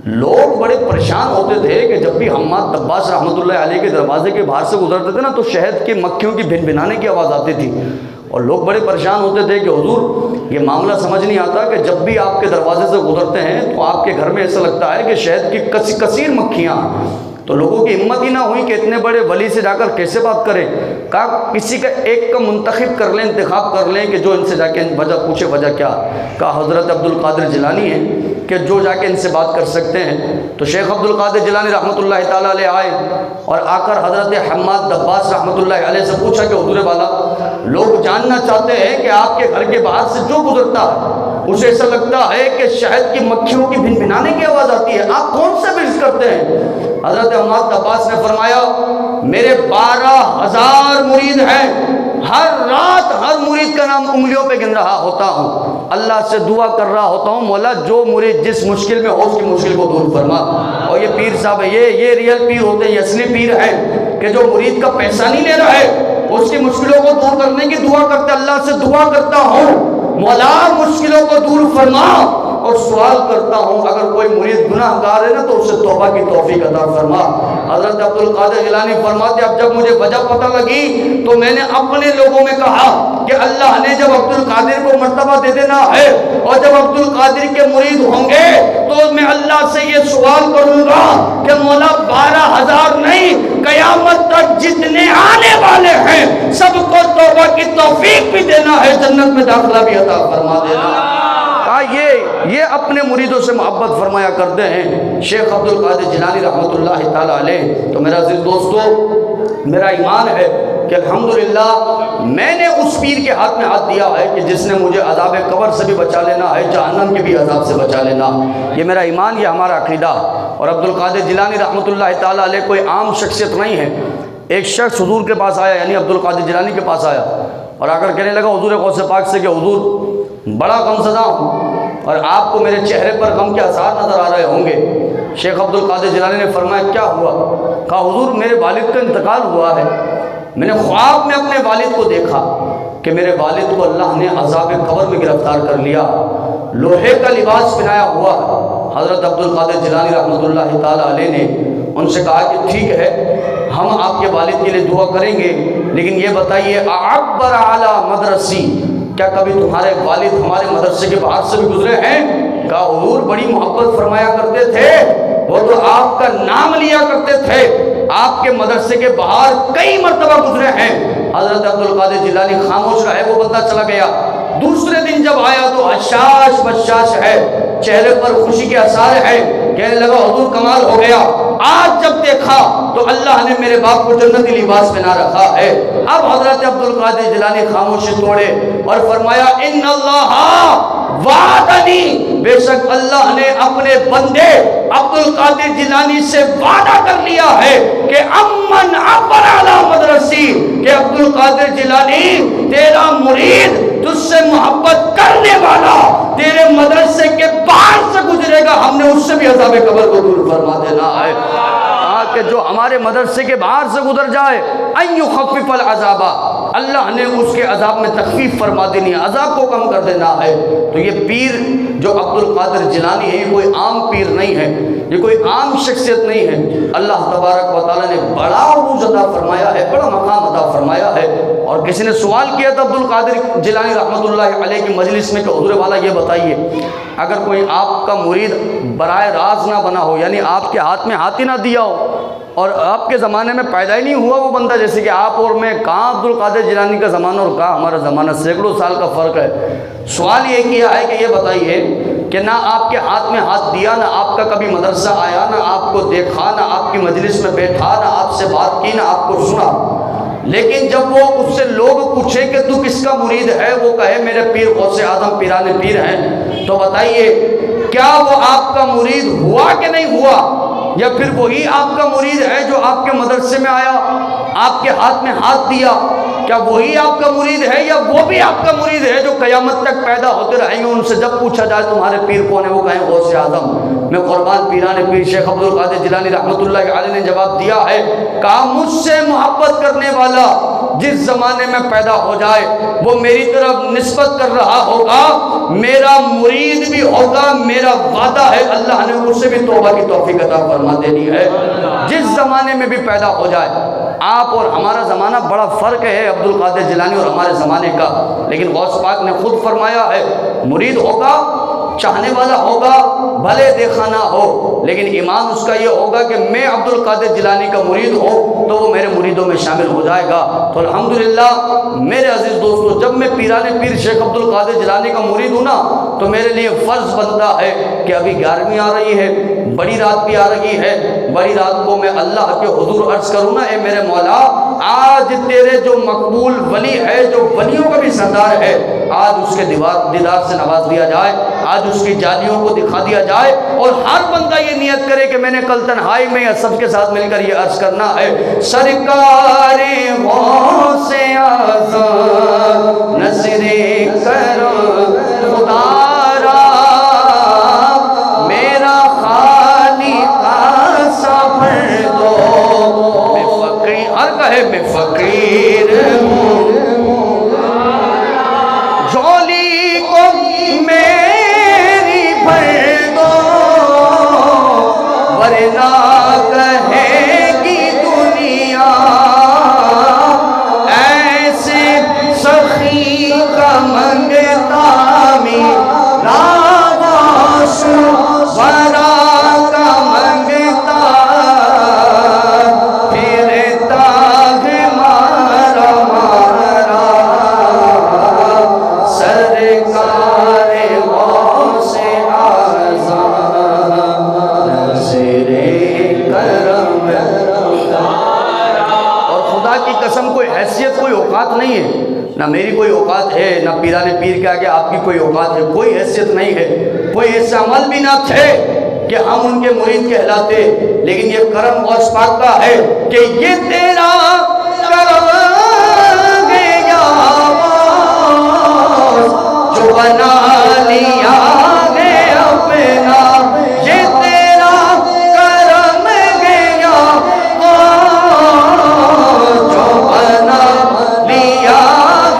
لوگ بڑے پریشان ہوتے تھے کہ جب بھی حماد دباس رحمۃ اللہ علیہ کے دروازے کے باہر سے گزرتے تھے نا تو شہد کی مکھیوں کی بھن بھنانے کی آواز آتی تھی، اور لوگ بڑے پریشان ہوتے تھے کہ حضور یہ معاملہ سمجھ نہیں آتا کہ جب بھی آپ کے دروازے سے گزرتے ہیں تو آپ کے گھر میں ایسا لگتا ہے کہ شہد کی کثیر مکھیاں۔ تو لوگوں کی ہمت ہی نہ ہوئی کہ اتنے بڑے ولی سے جا کر کیسے بات کریں۔ کہا کسی کا ایک کا منتخب کر لیں، انتخاب کر لیں کہ جو ان سے جا کے وجہ پوچھے، وجہ کیا۔ کہا حضرت عبد القادر جیلانی ہے کہ جو جا کے ان سے بات کر سکتے ہیں۔ تو شیخ عبد القادر جیلانی رحمۃ اللہ تعالیٰ علیہ آئے اور آ کر حضرت حماد دباس رحمۃ اللہ علیہ سے پوچھا کہ حضور والا، لوگ جاننا چاہتے ہیں کہ آپ کے گھر کے باہر سے جو گزرتا ہے اسے ایسا لگتا ہے کہ شہد کی مکھیوں کی بھن بھنانے کی آواز آتی ہے، آپ کون سے برس کرتے ہیں؟ حضرت حماد دباس نے فرمایا میرے 12,000 مرید ہیں، ہر رات ہر مرید کا نام انگلیوں پہ گن رہا ہوتا ہوں، اللہ سے دعا کر رہا ہوتا ہوں مولا جو مرید جس مشکل میں ہو اس کی مشکل کو دور فرما۔ اور یہ پیر صاحب ہے، یہ ریئل پیر ہوتے ہیں، یہ اصلی پیر ہیں کہ جو مرید کا پیسہ نہیں لے رہا ہے، اس کی مشکلوں کو دور کرنے کی دعا کرتے، اللہ سے دعا کرتا ہوں مولا مشکلوں کو دور فرما، اور سوال کرتا ہوں اگر کوئی مرید گناہ گار ہے نا تو اسے توبہ کی توفیق عطا فرما۔ حضرت عبد القادر جیلانی فرماتے اب جب مجھے وجہ پتہ لگی تو میں نے اپنے لوگوں میں کہا کہ اللہ نے جب عبد القادر کو مرتبہ دے دینا ہے اور جب عبد القادر کے مرید ہوں گے تو میں اللہ سے یہ سوال کروں گا کہ مولا 12,000 نہیں، قیامت تک جتنے آنے والے ہیں سب کو توبہ کی توفیق بھی دینا ہے، جنت میں داخلہ بھی عطا فرما دینا۔ یہ اپنے مریدوں سے محبت فرمایا کرتے ہیں شیخ عبد القادر جیلانی رحمۃ اللہ تعالیٰ علیہ۔ تو میرا عزیز دوستو، میرا ایمان ہے کہ الحمدللہ میں نے اس پیر کے ہاتھ میں ہاتھ دیا ہے کہ جس نے مجھے عذاب قبر سے بھی بچا لینا ہے، جہنم کے بھی عذاب سے بچا لینا۔ یہ میرا ایمان، یہ ہمارا عقیدہ۔ اور عبد القادر جیلانی رحمۃ اللہ تعالیٰ علیہ کوئی عام شخصیت نہیں ہے۔ ایک شخص حضور کے پاس آیا، یعنی عبد القادر جیلانی کے پاس آیا اور آ کر کہنے لگا حضور غوث پاک سے کہ حضور بڑا غم زدہ ہوں اور آپ کو میرے چہرے پر غم کے آثار نظر آ رہے ہوں گے۔ شیخ عبد القادر جیلانی نے فرمایا کیا ہوا؟ کہا حضور میرے والد کا انتقال ہوا ہے، میں نے خواب میں اپنے والد کو دیکھا کہ میرے والد کو اللہ نے عذاب قبر میں گرفتار کر لیا، لوہے کا لباس پہنایا ہوا۔ حضرت عبد القادر جیلانی رحمۃ اللہ تعالیٰ علیہ نے ان سے کہا کہ ٹھیک ہے ہم آپ کے والد کے لیے دعا کریں گے، لیکن یہ بتائیے اعبر اعلی مدرسی، کیا کبھی تمہارے والد ہمارے مدرسے کے باہر سے بھی گزرے ہیں؟ کہا حضور بڑی محبت فرمایا کرتے تھے، وہ تو آپ کا نام لیا کرتے تھے، آپ کے مدرسے کے باہر کئی مرتبہ گزرے ہیں۔ حضرت عبد القادر جیلانی خاموش رہے، وہ بندہ چلا گیا۔ دوسرے دن جب آیا تو حشاش بشاش ہے، چہرے پر خوشی کے آثار ہے، کہنے لگا حضور کمال ہو گیا، آج جب دیکھا تو اللہ نے میرے باپ کو جنتی لباس پہنا رکھا ہے۔ اب حضرت عبد القادر جیلانی خاموشی توڑے اور فرمایا ان اللہ وعدنی، بے شک اللہ نے اپنے بندے عبد القادر جیلانی سے وعدہ کر لیا ہے کہ امن عبر اعلی مدرسی، کہ عبد القادر جیلانی تیرا مرید تجھ سے محبت کرنے والا تیرے مدرسے کے باہر سے گزرے گا، ہم نے اس سے بھی عذاب قبر کو دور فرما دینا ہے۔ کہ جو ہمارے مدرسے کے باہر سے گزر جائے ان یخفف العذاب، اللہ نے اس کے عذاب میں تخفیف فرما دینی ہے، عذاب کو کم کر دینا ہے۔ تو یہ پیر جو عبد القادر جیلانی ہے یہ کوئی عام پیر نہیں ہے، یہ کوئی عام شخصیت نہیں ہے۔ اللہ تبارک و تعالیٰ نے بڑا عروج عطا فرمایا ہے، بڑا مقام عطا فرمایا ہے۔ اور کسی نے سوال کیا تھا عبد القادر جیلانی رحمۃ اللہ علیہ کی مجلس میں کہ حضور والا یہ بتائیے اگر کوئی آپ کا مرید براہ راست نہ بنا ہو، یعنی آپ کے ہاتھ میں ہاتھ ہی نہ دیا ہو اور آپ کے زمانے میں پیدا ہی نہیں ہوا وہ بندہ، جیسے کہ آپ اور میں، کہاں عبد القادر جیلانی کا زمانہ اور کہاں ہمارا زمانہ، سینکڑوں سال کا فرق ہے۔ سوال یہ کیا ہے کہ یہ بتائیے کہ نہ آپ کے ہاتھ میں ہاتھ دیا، نہ آپ کا کبھی مدرسہ آیا، نہ آپ کو دیکھا، نہ آپ کی مجلس میں بیٹھا، نہ آپ سے بات کی، نہ آپ کو سنا، لیکن جب وہ اس سے لوگ پوچھیں کہ تو کس کا مرید ہے، وہ کہے میرے پیر غوث اعظم پیران پیر ہیں، تو بتائیے کیا وہ آپ کا مرید ہوا کہ نہیں ہوا؟ یا پھر وہی آپ کا مرید ہے جو آپ کے مدرسے میں آیا، آپ کے ہاتھ میں ہاتھ دیا؟ کیا وہی آپ کا مرید ہے یا وہ بھی آپ کا مرید ہے جو قیامت تک پیدا ہوتے رہیں گے؟ ان سے جب پوچھا جائے تمہارے پیر کون ہے، وہ کہیں غوث اعظم۔ میں قربان پیران پیر شیخ عبد القادر جیلانی رحمۃ اللہ علیہ نے جواب دیا ہے، کہا مجھ سے محبت کرنے والا جس زمانے میں پیدا ہو جائے وہ میری طرف نسبت کر رہا ہوگا، میرا مرید بھی ہوگا، میرا وعدہ ہے اللہ نے اسے بھی توبہ کی توفیق عطا فرما دینی ہے، جس زمانے میں بھی پیدا ہو جائے۔ آپ اور ہمارا زمانہ بڑا فرق ہے عبد القادر جیلانی اور ہمارے زمانے کا، لیکن غوث پاک نے خود فرمایا ہے مرید ہوگا، چاہنے والا ہوگا، بھلے دیکھا نہ ہو، لیکن ایمان اس کا یہ ہوگا کہ میں عبد القادر جیلانی کا مرید ہوں تو وہ میرے مریدوں میں شامل ہو جائے گا۔ تو الحمدللہ میرے عزیز دوستو، جب میں پیران پیر شیخ عبد القادر جیلانی کا مرید ہوں نا تو میرے لیے فرض بنتا ہے کہ ابھی 11ویں آ رہی ہے، بڑی رات بھی آ رہی ہے، بڑی رات کو میں اللہ کے حضور عرض کروں نا، اے میرے مولا آج تیرے جو مقبول ولی ہے، جو ولیوں کا بھی سردار ہے، آج اس کے دیدار سے نواز دیا جائے، آج اس کی جالیوں کو دکھا دیا جائے، اور ہر بندہ یہ نیت کرے کہ میں نے کل تنہائی میں یا سب کے ساتھ مل کر یہ عرض کرنا ہے، سرکار غوث اعظم نصر کرم خدا را میرا خالق صبر دو، میں فقیر، ہر کہے میں فقیر ہوں، جھولی کو میری بھر دو، ورنہ کہے گی دنیا ایسے سخی کا منگتا میرا غوث ورا کا منگتا پھرتا ہے مارا مارا، سرکار غوث اعظم نصر کرم اور خدا کی قسم کوئی حیثیت کوئی اوقات نہیں ہے، نہ میری کوئی اوقات ہے، نہ پیران پیر کے آگے آپ کی کوئی اوقات ہے، کوئی حیثیت نہیں ہے، کوئی ایسے عمل بھی نہ تھے کہ ہم ان کے مرید کہلاتے، لیکن یہ کرم غوث پاک کا ہے کہ یہ تیرا کرم ہے یا غوث جو بنا لیا ہے اپنا، یہ تیرا کرم ہے یا غوث جو بنا لیا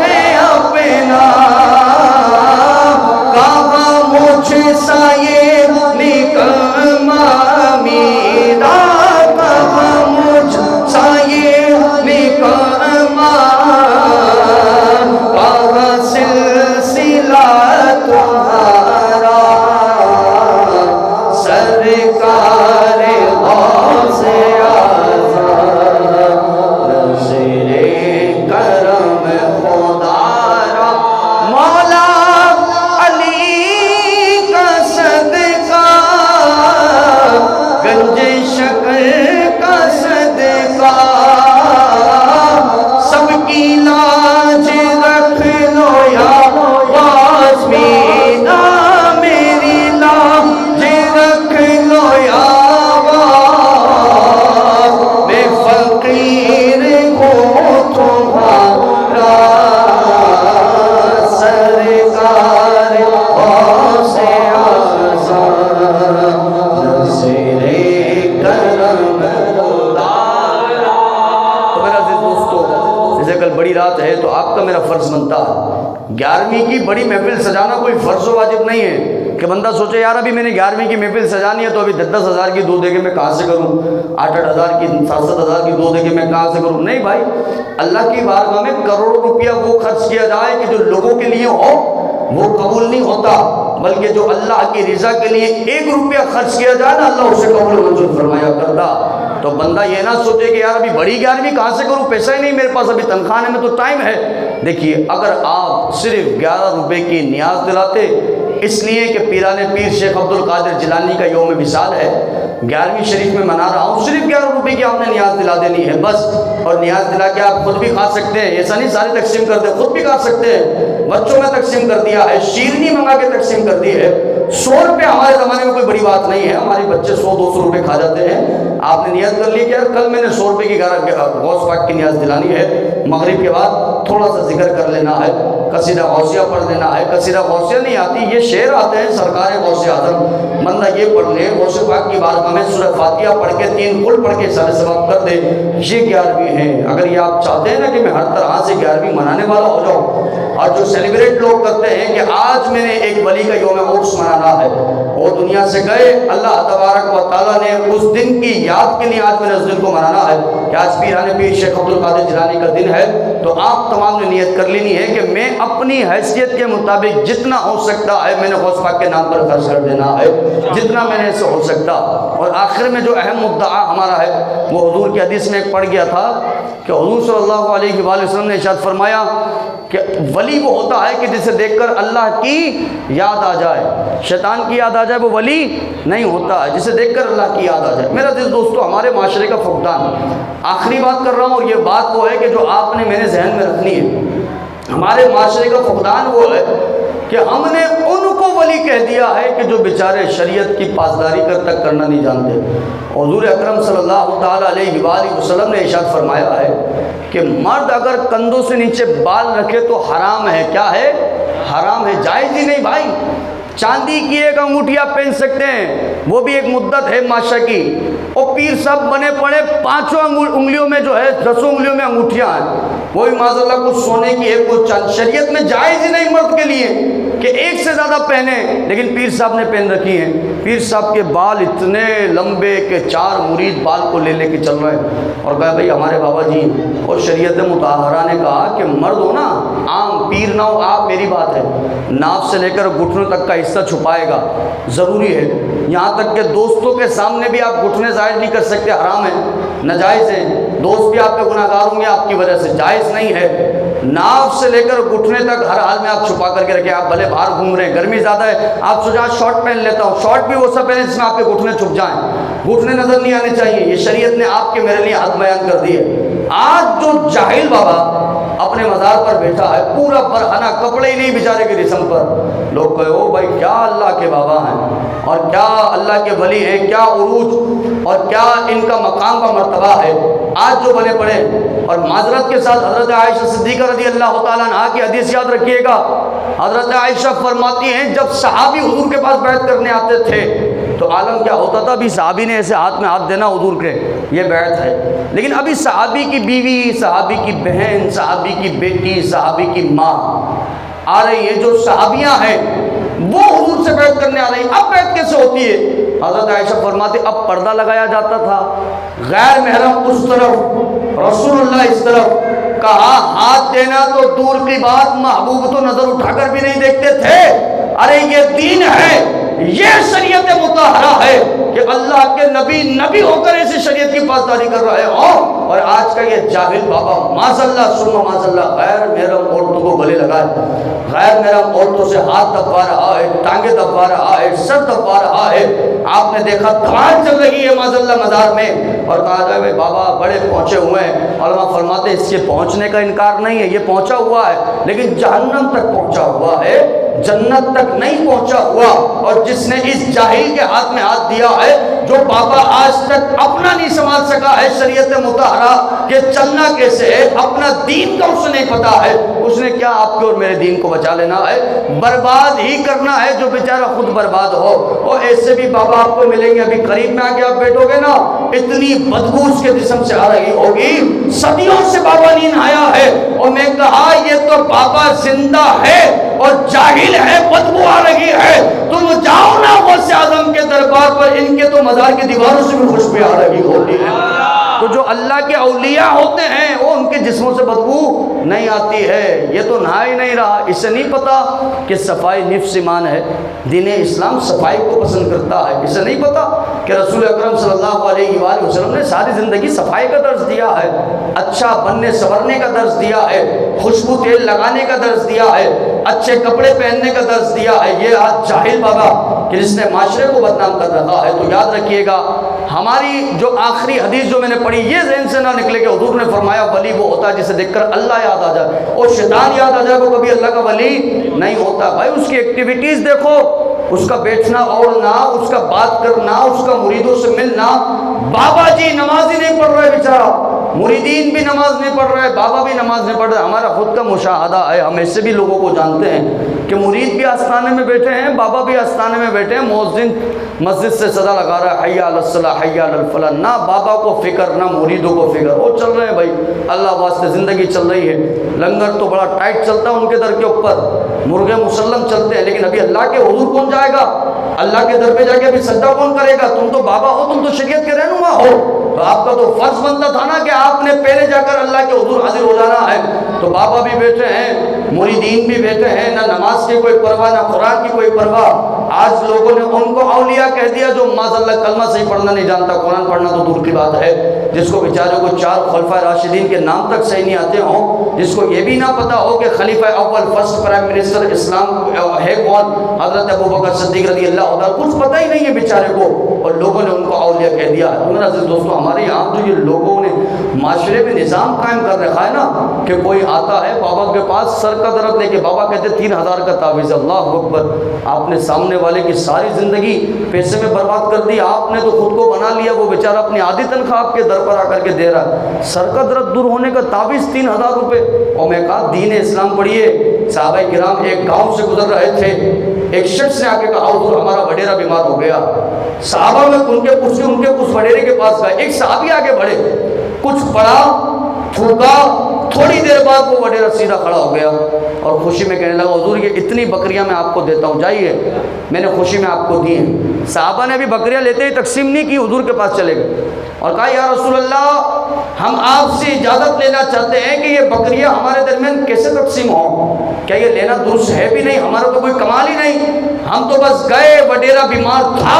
ہے اپنا، کہاں مجھ سا یہ نکما میرا، کہاں مجھ سا یہ نکما، کہاں سلسلہ تمہارا، سرکار غوث اعظم نصر کرم خدا را، مولا علی کا صدقہ، گنج شکر کا صدقہ، سب کی لاج رکھ لو یا غوث میرا، میری لاج رکھ لو یا غوث، میں فقیر ہوں تمہارا، سرکار غوث اعظم نصر کرم خدا را۔ تو میرا عزیز دوستو، جیسے کل بڑی رات ہے تو آپ کا میرا فرض بنتا ہے 11ویں کی بڑی محفل سجانا کوئی فرض و واجب نہیں ہے کہ بندہ سوچے یار ابھی میں نے 11ویں کی محفل سجانی ہے تو ابھی 10,000 کی دو دے کے میں کہاں سے کروں، 8,000 کی 7,000 کی دو دے کے میں کہاں سے کروں؟ نہیں بھائی، اللہ کی بارگاہ میں کروڑوں روپیہ وہ خرچ کیا جائے کہ جو لوگوں کے لیے ہو وہ قبول نہیں ہوتا، بلکہ جو اللہ کی رضا کے لیے 1 روپیہ خرچ کیا جائے نا اللہ اسے قبول منظور فرمایا کرتا۔ تو بندہ یہ نہ سوچے کہ یار ابھی بڑی 11ویں کہاں سے کروں، پیسہ ہی نہیں میرے پاس، ابھی تنخواہ میں تو ٹائم ہے۔ دیکھیے اگر آپ صرف 11 روپے کی نیاز دلاتے اس لیے کہ پیران پیر شیخ عبد القادر جیلانی کا یوم وصال ہے 11ویں شریف میں منا رہا ہوں، صرف 11 روپے کی آپ نے نیاز دلا دینی ہے بس، اور نیاز دلا کے آپ خود بھی کھا سکتے ہیں، ایسا نہیں سارے تقسیم کر دیں، خود بھی کھا سکتے ہیں، بچوں میں تقسیم کر دیا ہے، شیرنی منگا کے تقسیم کر دی ہے۔ 100 روپے ہمارے زمانے میں کوئی بڑی بات نہیں ہے، ہمارے بچے 100-200 روپے کھا جاتے ہیں۔ آپ نے نیت کر لی کہ یار کل میں نے 100 روپے کی غوث پاک کی نیاز دلانی ہے، مغرب کے بعد تھوڑا سا ذکر کر لینا ہے، قصیدہ غوثیہ پڑھ لینا ہے۔ قصیدہ غوثیہ نہیں آتی، یہ شعر آتے ہیں سرکار غوث اعظم، بندہ یہ پڑھ لے، غوث پاک کی بارگاہ میں سورہ فاتحہ پڑھ کے 3 قل پڑھ کے سارے ثواب کر دے، یہ 11ویں ہے۔ اگر یہ آپ چاہتے ہیں نا کہ میں ہر طرح سے 11ویں منانے والا ہو جاؤں، اور جو سیلیبریٹ لوگ کرتے ہیں کہ آج میں نے ایک ولی کا یوم عرس منانا ہے، وہ دنیا سے گئے، اللہ تبارک و تعالیٰ نے اس دن کی یاد کے لیے آج میں نے اس دن کو منانا ہے کہ آج پیران پیر شیخ عبد القادر جیلانی کا دن ہے، تو آپ تمام نے نیت کر لینی ہے کہ میں اپنی حیثیت کے مطابق جتنا ہو سکتا ہے میں نے غوث پاک کے نام پر خرچ کر دینا ہے، جتنا میں نے سے ہو سکتا۔ اور آخر میں جو اہم مدعا ہمارا ہے وہ حضور کی حدیث میں ایک پڑھ گیا تھا کہ حضور صلی اللہ علیہ وآلہ وسلم نے ارشاد فرمایا کہ ولی وہ ہوتا ہے کہ جسے دیکھ کر اللہ کی یاد آ جائے، شیطان کی یاد آ جائے وہ ولی نہیں ہوتا ہے، جسے دیکھ کر اللہ کی یاد آ جائے۔ میرا عزیز دوستو، ہمارے معاشرے کا فقدان، آخری بات کر رہا ہوں، اور یہ بات وہ ہے کہ جو آپ نے میرے ذہن میں رکھنی ہے، ہمارے معاشرے کا فقدان وہ ہے کہ ہم نے ان کو ولی کہہ دیا ہے کہ جو بیچارے شریعت کی پاسداری تک کرنا نہیں جانتے۔ حضور اکرم صلی اللہ تعالیٰ علیہ وآلہ وسلم نے ارشاد فرمایا ہے کہ مرد اگر کندھوں سے نیچے بال رکھے تو حرام ہے۔ کیا ہے؟ حرام ہے، جائز ہی نہیں بھائی۔ چاندی کی ایک انگوٹھی آپ پہن سکتے ہیں، وہ بھی ایک مدت ہے معاشرہ کی، اور پیر صاحب بنے پڑے 5 انگلیوں میں جو ہے 10 انگلیوں میں انگوٹھیاں ہیں، وہ بھی معاذ اللہ کچھ سونے کی ہے کچھ چاند۔ شریعت میں جائز ہی نہیں مرد کے لیے کہ ایک سے زیادہ پہنے، لیکن پیر صاحب نے پہن رکھی ہیں۔ پیر صاحب کے بال اتنے لمبے کہ 4 مرید بال کو لے لے کے چل رہے ہیں، اور کہا بھائی ہمارے بابا جی، اور شریعت مطہرہ نے کہا کہ مرد ہو نا، عام پیر نہ ہو، آپ میری بات ہے، ناف سے لے کر گھٹنوں تک کا حصہ چھپائے گا، ضروری ہے۔ یہاں تک کہ دوستوں کے سامنے بھی آپ گھٹنے ظاہر نہیں کر سکتے، حرام ہے، ناجائز ہے، دوست بھی آپ کے گناہ گار ہوں گے آپ کی وجہ سے، جائز نہیں ہے۔ ناف سے لے کر گھٹنے تک ہر حال میں آپ چھپا کر کے رکھیں۔ آپ بھلے باہر گھوم رہے ہیں، گرمی زیادہ ہے، آپ سوچا شارٹ پہن لیتا ہوں، شارٹ بھی وہ سب پہنے جس میں آپ کے گھٹنے چھپ جائیں، گھٹنے نظر نہیں آنے چاہیے۔ یہ شریعت نے آپ کے میرے لیے حد بیان کر دی ہے۔ آج جو جاہل بابا اپنے مزار پر بیٹھا ہے، پورا برہنہ، کپڑے ہی نہیں بیچارے کے جسم پر، لوگ کہے او بھائی کیا اللہ کے بابا ہیں، اور کیا اللہ کے ولی ہیں، کیا عروج اور کیا ان کا مقام کا مرتبہ ہے۔ آج جو بنے پڑے، اور معذرت کے ساتھ حضرت عائشہ صدیقہ رضی اللہ تعالیٰ عنہا کی حدیث یاد رکھیے گا۔ حضرت عائشہ فرماتی ہیں جب صحابی حضور کے پاس بیعت کرنے آتے تھے تو عالم کیا ہوتا تھا، ابھی صحابی نے ایسے ہاتھ میں ہاتھ دینا حضور کے، یہ بیعت ہے، لیکن ابھی صحابی کی بیوی، صحابی کی بہن، صحابی کی بیٹی، صحابی کی ماں آ رہی ہیں، جو صحابیاں ہیں وہ حضور سے بیعت کرنے آ رہی ہیں۔ اب بیعت کیسے ہوتی ہے؟ حضرت عائشہ فرماتی اب پردہ لگایا جاتا تھا، غیر محرم اس طرف، رسول اللہ اس طرف، کہا ہاتھ دینا تو دور کی بات، محبوب تو نظر اٹھا کر بھی نہیں دیکھتے تھے۔ ارے یہ دین ہے، یہ شریعت مطہرہ ہے کہ اللہ کے نبی ہو کر ایسی شریعت کی پاسداری کر رہے ہو، اور آج کا یہ جاہل بابا معاذ اللہ ثم معاذ اللہ غیر محرم عورتوں کو گلے لگائے، غیر محرم عورتوں سے ہاتھ دبا رہا ہے، ٹانگیں دبا رہا ہے، سر دبا رہا ہے۔ آپ نے دیکھا دھمال چل رہی ہے معاذ اللہ مزار میں، اور کہا جائے بابا بڑے پہنچے ہوئے ہیں۔ علماء فرماتے ہیں اس کے پہنچنے کا انکار نہیں ہے، یہ پہنچا ہوا ہے، لیکن جہنم تک پہنچا ہوا ہے، جنت تک نہیں پہنچا ہوا۔ اور جس نے اس جاہل کے ہاتھ میں ہاتھ دیا ہے، جو بابا آج تک اپنا نہیں سنبھال سکا ہے شریعت مطہرہ کہ چلنا کیسے ہے، اپنا دین کا اسے نہیں پتا ہے، اس نے کیا آپ کے اور میرے دین کو بچا لینا ہے، برباد ہی کرنا ہے، جو بیچارہ خود برباد ہو۔ اور ایسے بھی بابا آپ کو ملیں گے، ابھی قریب میں آ کے آپ بیٹھو گے نا، اتنی بدبو اس کے جسم سے آ رہی ہوگی، صدیوں سے بابا نہیں نہایا ہے، اور میں کہا یہ تو بابا زندہ ہے اور جاہل ہے، بدبو آ رہی ہے، تم جاؤ نا غوث اعظم کے دربار پر، ان کے تو مزار کی دیواروں سے بھی خوشبو آ رہی ہوتی ہے۔ تو جو اللہ کے اولیاء ہوتے ہیں وہ ان کے جسموں سے بدبو نہیں آتی ہے، یہ تو نہا ہی نہیں رہا۔ اسے نہیں پتا کہ صفائی نفس ایمان ہے، دین اسلام صفائی کو پسند کرتا ہے۔ اسے نہیں پتا کہ رسول اکرم صلی اللہ علیہ وآلہ وسلم نے ساری زندگی صفائی کا درس دیا ہے، اچھا بننے سنورنے کا درس دیا ہے، خوشبو تیل لگانے کا درس دیا ہے، اچھے کپڑے پہننے کا درس دیا ہے۔ یہ آج جاہل بابا کہ جس نے معاشرے کو بدنام کر رکھا ہے۔ تو یاد رکھیے گا ہماری جو آخری حدیث جو میں نے پڑھی یہ ذہن سے نہ نکلے کہ حضور نے فرمایا ولی وہ ہوتا ہے جسے دیکھ کر اللہ یاد آ جائے، اور شیطان یاد آ جائے وہ کبھی اللہ کا ولی نہیں ہوتا۔ بھائی اس کی ایکٹیویٹیز دیکھو، اس کا بیٹھنا اوڑھنا، اس کا بات کرنا، اس کا مریدوں سے ملنا۔ بابا جی نماز ہی نہیں پڑھ رہے بیچارہ، مریدین بھی نماز نہیں پڑھ رہے، بابا بھی نماز نہیں پڑھ رہے۔ ہمارا خود کا مشاہدہ ہے، ہم ایسے بھی لوگوں کو جانتے ہیں کہ مرید بھی آستانے میں بیٹھے ہیں، بابا بھی آستانے میں بیٹھے ہیں، مؤذن مسجد سے صدا لگا رہا ہے حی علی الصلاۃ حی علی الفلاح، نہ بابا کو فکر نہ مریدوں کو فکر، وہ چل رہے ہیں بھائی اللہ واسطے، زندگی چل رہی ہے، لنگر تو بڑا ٹائٹ چلتا ہے ان کے در کے اوپر، مرغے مسلم چلتے ہیں، لیکن ابھی اللہ کے حضور کون جائے گا؟ اللہ کے در پہ جا کے ابھی سجدہ کون کرے گا؟ تم تو بابا ہو، تم تو شریعت کے رہنما ہو، تو آپ کا تو فرض بنتا تھا نا کہ آپ نے پہلے جا کر اللہ کے حضور حاضر ہو جانا ہے۔ تو بابا بھی بیٹھے ہیں، مریدین بھی بیٹھے ہیں، نہ نماز کی کوئی پرواہ نہ قرآن کی کوئی پرواہ۔ آج لوگوں نے ان کو اولیاء کہہ دیا جو معاذ اللہ کلمہ صحیح پڑھنا نہیں جانتا، قرآن پڑھنا تو دور کی بات ہے، جس کو بیچاروں کو 4 خلفائے راشدین کے نام تک صحیح نہیں آتے ہوں، جس کو یہ بھی نہ پتا ہو کہ خلیفہ اول فرسٹ پرائم منسٹر اسلام ہے کون، حضرت ابوبکر صدیق رضی اللہ عنہ، کچھ پتہ ہی نہیں ہے بیچارے کو، اور لوگوں نے ان کو اولیاء کہہ دیا۔ تو میرا عزیز دوستو، ہمارے یہاں تو یہ لوگوں نے معاشرے میں نظام قائم کر رکھا ہے نا کہ کوئی آتا ہے بابا کے پاس سر کا درد لے کے، بابا کہتے 3000 کا تعویذ، اللہ اکبر، آپ نے سامنے والے کی ساری زندگی پیسے میں برباد کر دی، آپ نے تو خود کو بنا لیا، وہ بیچارہ اپنی آدھی تنخواہ آپ کے در پر آ کر کے دے رہا ہے، سر کا درد دور ہونے کا تعویذ 3000 روپے۔ اور میں کہا دین اسلام پڑھیے۔ صحابہ کرام ایک گاؤں سے گزر رہے تھے، ایک شخص نے آ کے کہا حضور ہمارا وڈیرا بیمار ہو گیا۔ صحابہ میں ان کے اس وڈیرے کے پاس گئے، ایک صحابی آگے بڑھے، کچھ پڑھا، تھوکا، تھوڑی دیر بعد وہ وڈیرا سیدھا کھڑا ہو گیا اور خوشی میں کہنے لگا حضور یہ اتنی بکریاں میں آپ کو دیتا ہوں، جائیے، میں نے خوشی میں آپ کو دی ہیں۔ صحابہ نے بھی بکریاں لیتے ہی تقسیم نہیں کی، حضور کے پاس چلے گئے اور کہا یا رسول اللہ ہم آپ سے اجازت لینا چاہتے ہیں کہ یہ بکریاں ہمارے درمیان کیسے تقسیم ہوں، کیا یہ لینا درست ہے بھی نہیں، ہمارا تو کوئی کمال ہی نہیں، ہم تو بس گئے، وڈیرا بیمار تھا،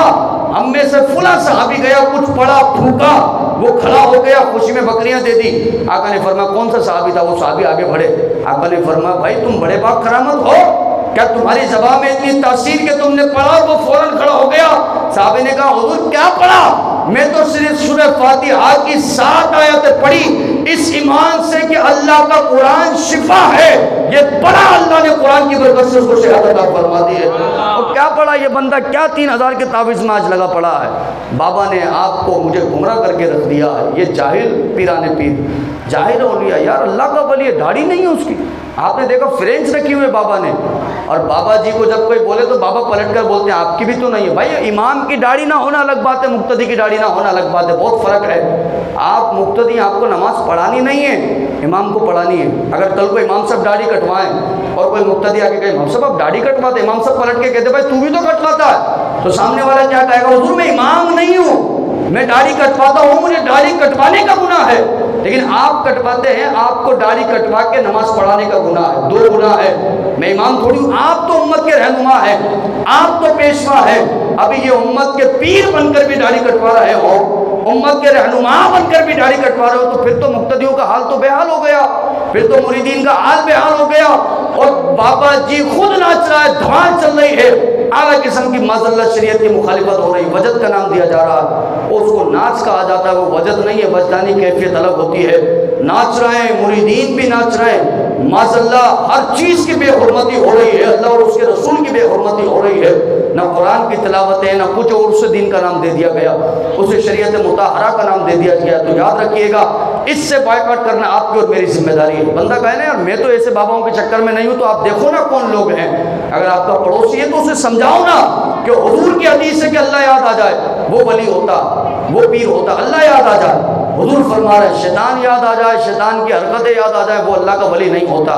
ہم میں سے فلاں صحابی گیا، کچھ پڑا، پھونکا، وہ کھڑا ہو گیا، خوشی میں بکریاں دے دی۔ آقا نے فرمایا کون سا صحابی تھا؟ وہ صحابی آگے بڑھے، آقا نے فرمایا بھائی تم بڑے باق کرامت ہو، کیا تمہاری زبان میں اتنی تاثیر کہ تم نے پڑھا اور وہ فوراً کھڑا ہو گیا؟ صحابی نے کہا حضور کیا پڑھا؟ میں تو صرف سورہ فاتحہ کی 7 آیتیں پڑھی، اس ایمان سے کہ اللہ کا قرآن شفا ہے، یہ پڑھا، اللہ نے قرآن کی برکت سے اس کو شہادت عطا فرما دی ہے۔ اور کیا پڑھا یہ بندہ؟ کیا 3000 کے تعویذ میں آج لگا پڑا ہے؟ بابا نے آپ کو مجھے گمراہ کر کے رکھ دیا ہے، یہ جاہل پیرانے پیر، جاہل اولیاء، یار اللہ کا ولی ہے، داڑھی نہیں ہے اس کی، آپ نے دیکھا فرینچ رکھی ہوئے بابا نے، اور بابا جی کو جب کوئی بولے تو بابا پلٹ کر بولتے ہیں آپ کی بھی تو نہیں ہے۔ بھائی امام کی داڑھی نہ ہونا الگ بات ہے، مقتدی کی داڑھی نہ ہونا الگ بات ہے، بہت فرق ہے۔ آپ مقتدی، آپ کو نماز پڑھانی نہیں ہے، امام کو پڑھانی ہے۔ اگر کل کو امام صاحب داڑھی کٹوائیں اور کوئی مقتدی آ کے کہے امام صاحب آپ داڑھی کٹواتے، امام صاحب پلٹ کے کہتے بھائی تو بھی تو کٹواتا ہے، تو سامنے والا کیا کہے گا حضور میں امام نہیں ہوں، میں داڑھی کٹواتا ہوں، مجھے داڑھی کٹوانے کا گناہ ہے، لیکن آپ کٹواتے ہیں، آپ کو داڑھی کٹوا کے نماز پڑھانے کا گناہ ہے، 2 گناہ ہے۔ میں امام تھوڑی ہوں، آپ تو امت کے رہنما ہیں، آپ تو پیشوا ہیں، ابھی یہ امت کے پیر بن کر بھی داڑھی کٹوا رہے ہو، امت کے رہنما بن کر بھی داڑھی کٹوا رہے ہو، تو پھر تو مقتدیوں کا حال تو بے حال ہو گیا، پھر تو مریدین کا حال بے حال ہو گیا، اور بابا جی خود ناچ رہا ہے، دھمال چل رہی ہے، اعلیٰ قسم کی معاذ اللہ شریعت کی مخالفت ہو رہی، وجد کا نام دیا جا رہا ہے، اور اس کو ناچ کہا جاتا ہے، وہ وجد نہیں ہے، وجدانی کیفیت الگ ہوتی ہے۔ ناچ رہے ہیں، مریدین بھی ناچ رہے ہیں، معاذ اللہ ہر چیز کی بے حرمتی ہو رہی ہے، اللہ اور اس کے رسول کی بے حرمتی ہو رہی ہے، نہ قرآن کی تلاوت ہے نہ کچھ، اور اسے دین کا نام دے دیا گیا، اسے شریعت مطہرہ کا نام دے دیا گیا۔ تو یاد رکھیے گا اس سے بائیکاٹ کرنا آپ کی اور میری ذمہ داری ہے۔ بندہ کہے نا یار میں تو ایسے باباؤں کے چکر میں نہیں ہوں، تو آپ دیکھو نا کون لوگ ہیں، اگر آپ کا پڑوسی ہے تو اسے سمجھاؤ نا کہ حضور کی حدیث سے کہ اللہ یاد آ جائے، وہ ولی ہوتا، وہ پیر ہوتا، اللہ یاد آ جائے، حضور فرما رہے شیطان یاد آ جائے، شیطان کی حرکتیں یاد آ جائے، وہ اللہ کا ولی نہیں ہوتا۔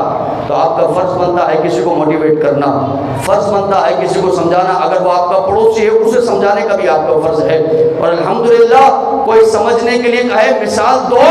تو آپ کا فرض بنتا ہے کسی کو موٹیویٹ کرنا، فرض بنتا ہے کسی کو سمجھانا، اگر وہ آپ کا پڑوسی ہے اسے سمجھانے کا بھی آپ کا فرض ہے۔ اور الحمدللہ کوئی سمجھنے کے لیے کہے مثال دو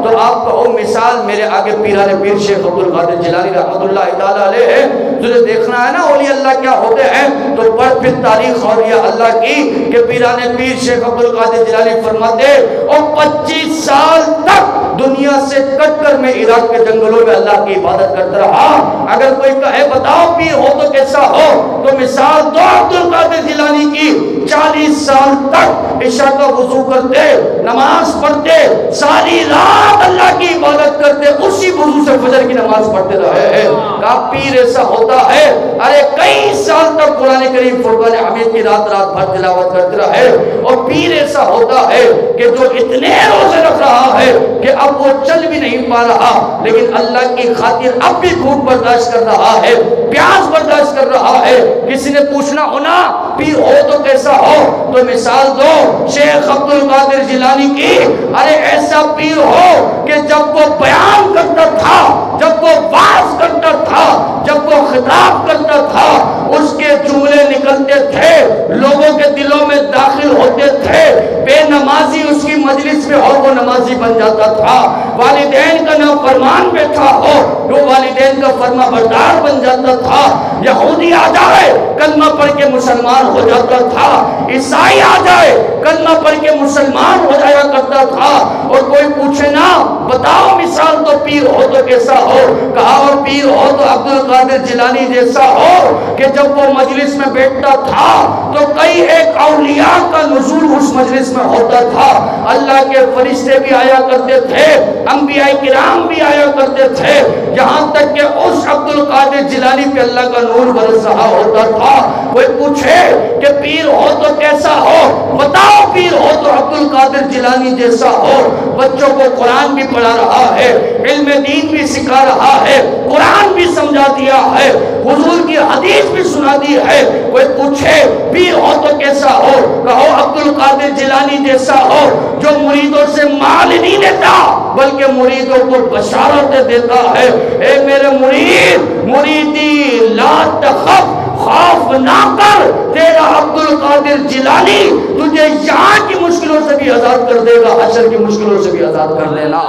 تو آپ کہو مثال میرے آگے پیران پیر شیخ عبد القادر جیلانی رحمۃ اللہ تعالیٰ علیہ ہے، تجھے دیکھنا ہے نا اولیاء اللہ کیا ہوتے ہیں، تو پڑھ پھر تاریخ اولیاء اللہ کی کہ پیران پیر شیخ عبد القادر جیلانی فرماتے اور 25 سال تک دنیا سے کٹ کر میں عراق کے جنگلوں میں اللہ کی عبادت کرتا رہا. اگر کوئی کہے بتاؤ پیر ہو تو کیسا ہو, تو مثال دو عبد القادر جیلانی کی. 40 سال تک عشاء کا وضو کرتے, نماز پڑھتے, ساری رات اللہ کی عبادت کرتے, اسی وضو سے فجر کی نماز پڑھتے رہے ہیں. کہا پیر ایسا ہوتا ہے, ارے کئی سال تک قرآن کریم فرقان حمید کی رات رات بھر تلاوت کرتے رہے. اور پیر ایسا ہوتا ہے کہ جو اتنے روزے رکھ رہا ہے کہ اب وہ چل بھی نہیں پا رہا, لیکن اللہ کی خاطر اب بھی بھوک برداشت کر رہا ہے, پیاس برداشت کر رہا ہے. کسی نے پوچھنا ہونا پیر ہو تو کیسا ہو, تو مثال دو شیخ عبد القادر جیلانی کی. ارے ایسا پیر ہو کہ جب وہ بیان کرتا تھا, جب وہ واعظ کرتا تھا, جب وہ خطاب کرتا تھا, اس کے جملے نکلتے تھے, لوگوں کے دلوں میں داخل ہوتے تھے. بے نمازی اس کی مجلس میں اور وہ نمازی بن جاتا تھا. والدین کا نافرمان بیٹھا ہو, وہ والدین کا فرما بردار بن جاتا تھا. یہودی آ جائے کلمہ پڑھ کے مسلمان ہو جاتا تھا, عیسائی آ جائے کلمہ پڑھ کے مسلمان ہو جایا کرتا تھا. اور کوئی پوچھے نا بتاؤ مثال تو پیر ہو تو کیسا ہو, کہا اور پیر ہو تو عبد القادر جیلانی جیسا ہو کہ جب وہ مجلس میں بیٹھتا تھا تو کئی ایک اولیاء کا نزول اس مجلس میں ہوتا تھا. اللہ کے فرشتے بھی آیا کرتے تھے, انبیاء کرام بھی آیا کرتے تھے, یہاں تک کہ اس عبد القادر جیلانی پہ اللہ کا نور برس رہا ہوتا تھا. کوئی پوچھے کہ پیر ہو تو کیسا ہو, بتاؤ پیر ہو تو عبد القادر جیلانی جیسا ہو. بچوں کو قرآن بھی پڑھا رہا ہے, علم دین بھی سکھا رہا ہے, قرآن بھی سمجھا دیا ہے, حضور کی حدیث بھی سنا دی ہے. کوئی پوچھے پیر ہو تو کیسا ہو, کہو عبد القادر جیلانی جیسا ہو جو مریدوں سے مال نہیں لیتا بلکہ مریدوں کو بشارتیں دیتا ہے. اے میرے مرید, مریدی لا تخف, خوف نہ کر, تیرا عبد القادر جیلانی تجھے یہاں کی مشکلوں سے بھی آزاد کر دے گا, حشر کی مشکلوں سے بھی آزاد کر لینا.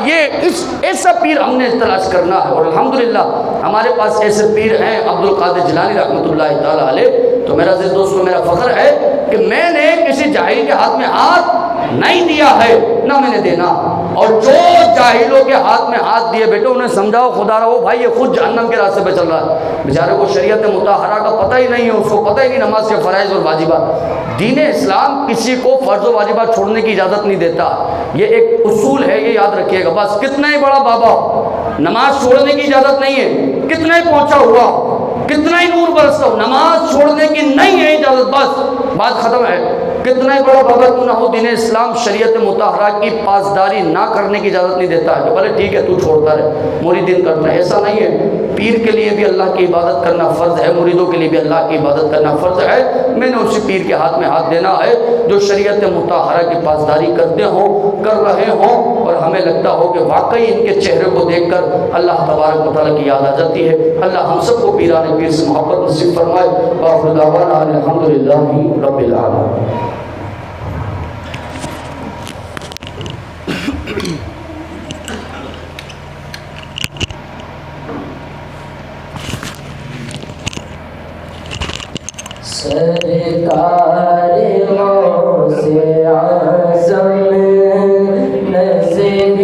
یہ ایسا پیر ہم نے تلاش کرنا ہے, اور الحمدللہ ہمارے پاس ایسے پیر ہیں. عبد القادر جیلانی رحمۃ اللہ تعالی علیہ. تو میرا عزیز دوستو میرا فخر ہے کہ میں نے کسی جاہل کے ہاتھ میں ہاتھ نہیں دیا ہے, نہ میں نے دینا. اور جو جاہلوں کے ہاتھ میں ہاتھ دیے بیٹے انہیں سمجھاؤ خدا رہو بھائی یہ خود جہنم کے راستے پہ چل رہا ہے. بیچارے کو شریعت مطہرہ کا پتہ ہی نہیں ہے, اس کو پتہ ہی نہیں نماز کے فرائض اور واجبات. دین اسلام کسی کو فرض و واجبات چھوڑنے کی اجازت نہیں دیتا. یہ ایک اصول ہے, یہ یاد رکھیے گا. بس کتنا ہی بڑا بابا ہو, نماز چھوڑنے کی اجازت نہیں ہے. کتنا ہی پہنچا ہوا, کتنا ہی نور برستا ہو, نماز چھوڑنے کی نہیں ہے اجازت. بس بات ختم ہے. کتنا ہی بڑا بابا کیوں نہ ہو, دین اسلام شریعت مطہرہ کی پاسداری نہ کرنے کی اجازت نہیں دیتا ہے کہ بھلے ٹھیک ہے تو چھوڑتا رہے, مریدین کرنا ہے. ایسا نہیں ہے. پیر کے لیے بھی اللہ کی عبادت کرنا فرض ہے, مریدوں کے لیے بھی اللہ کی عبادت کرنا فرض ہے. میں نے اسی پیر کے ہاتھ میں ہاتھ دینا ہے جو شریعت مطہرہ کی پاسداری کرتے ہوں, کر رہے ہوں, اور ہمیں لگتا ہو کہ واقعی ان کے چہرے کو دیکھ کر اللہ تبارک و تعالیٰ کی یاد آ جاتی ہے. اللہ ہم سب کو پیران پیر سے محبت نصیب فرمائے. وآخر دعوانا الحمدللہ رب العالمین. سرکار غوث اعظم نظر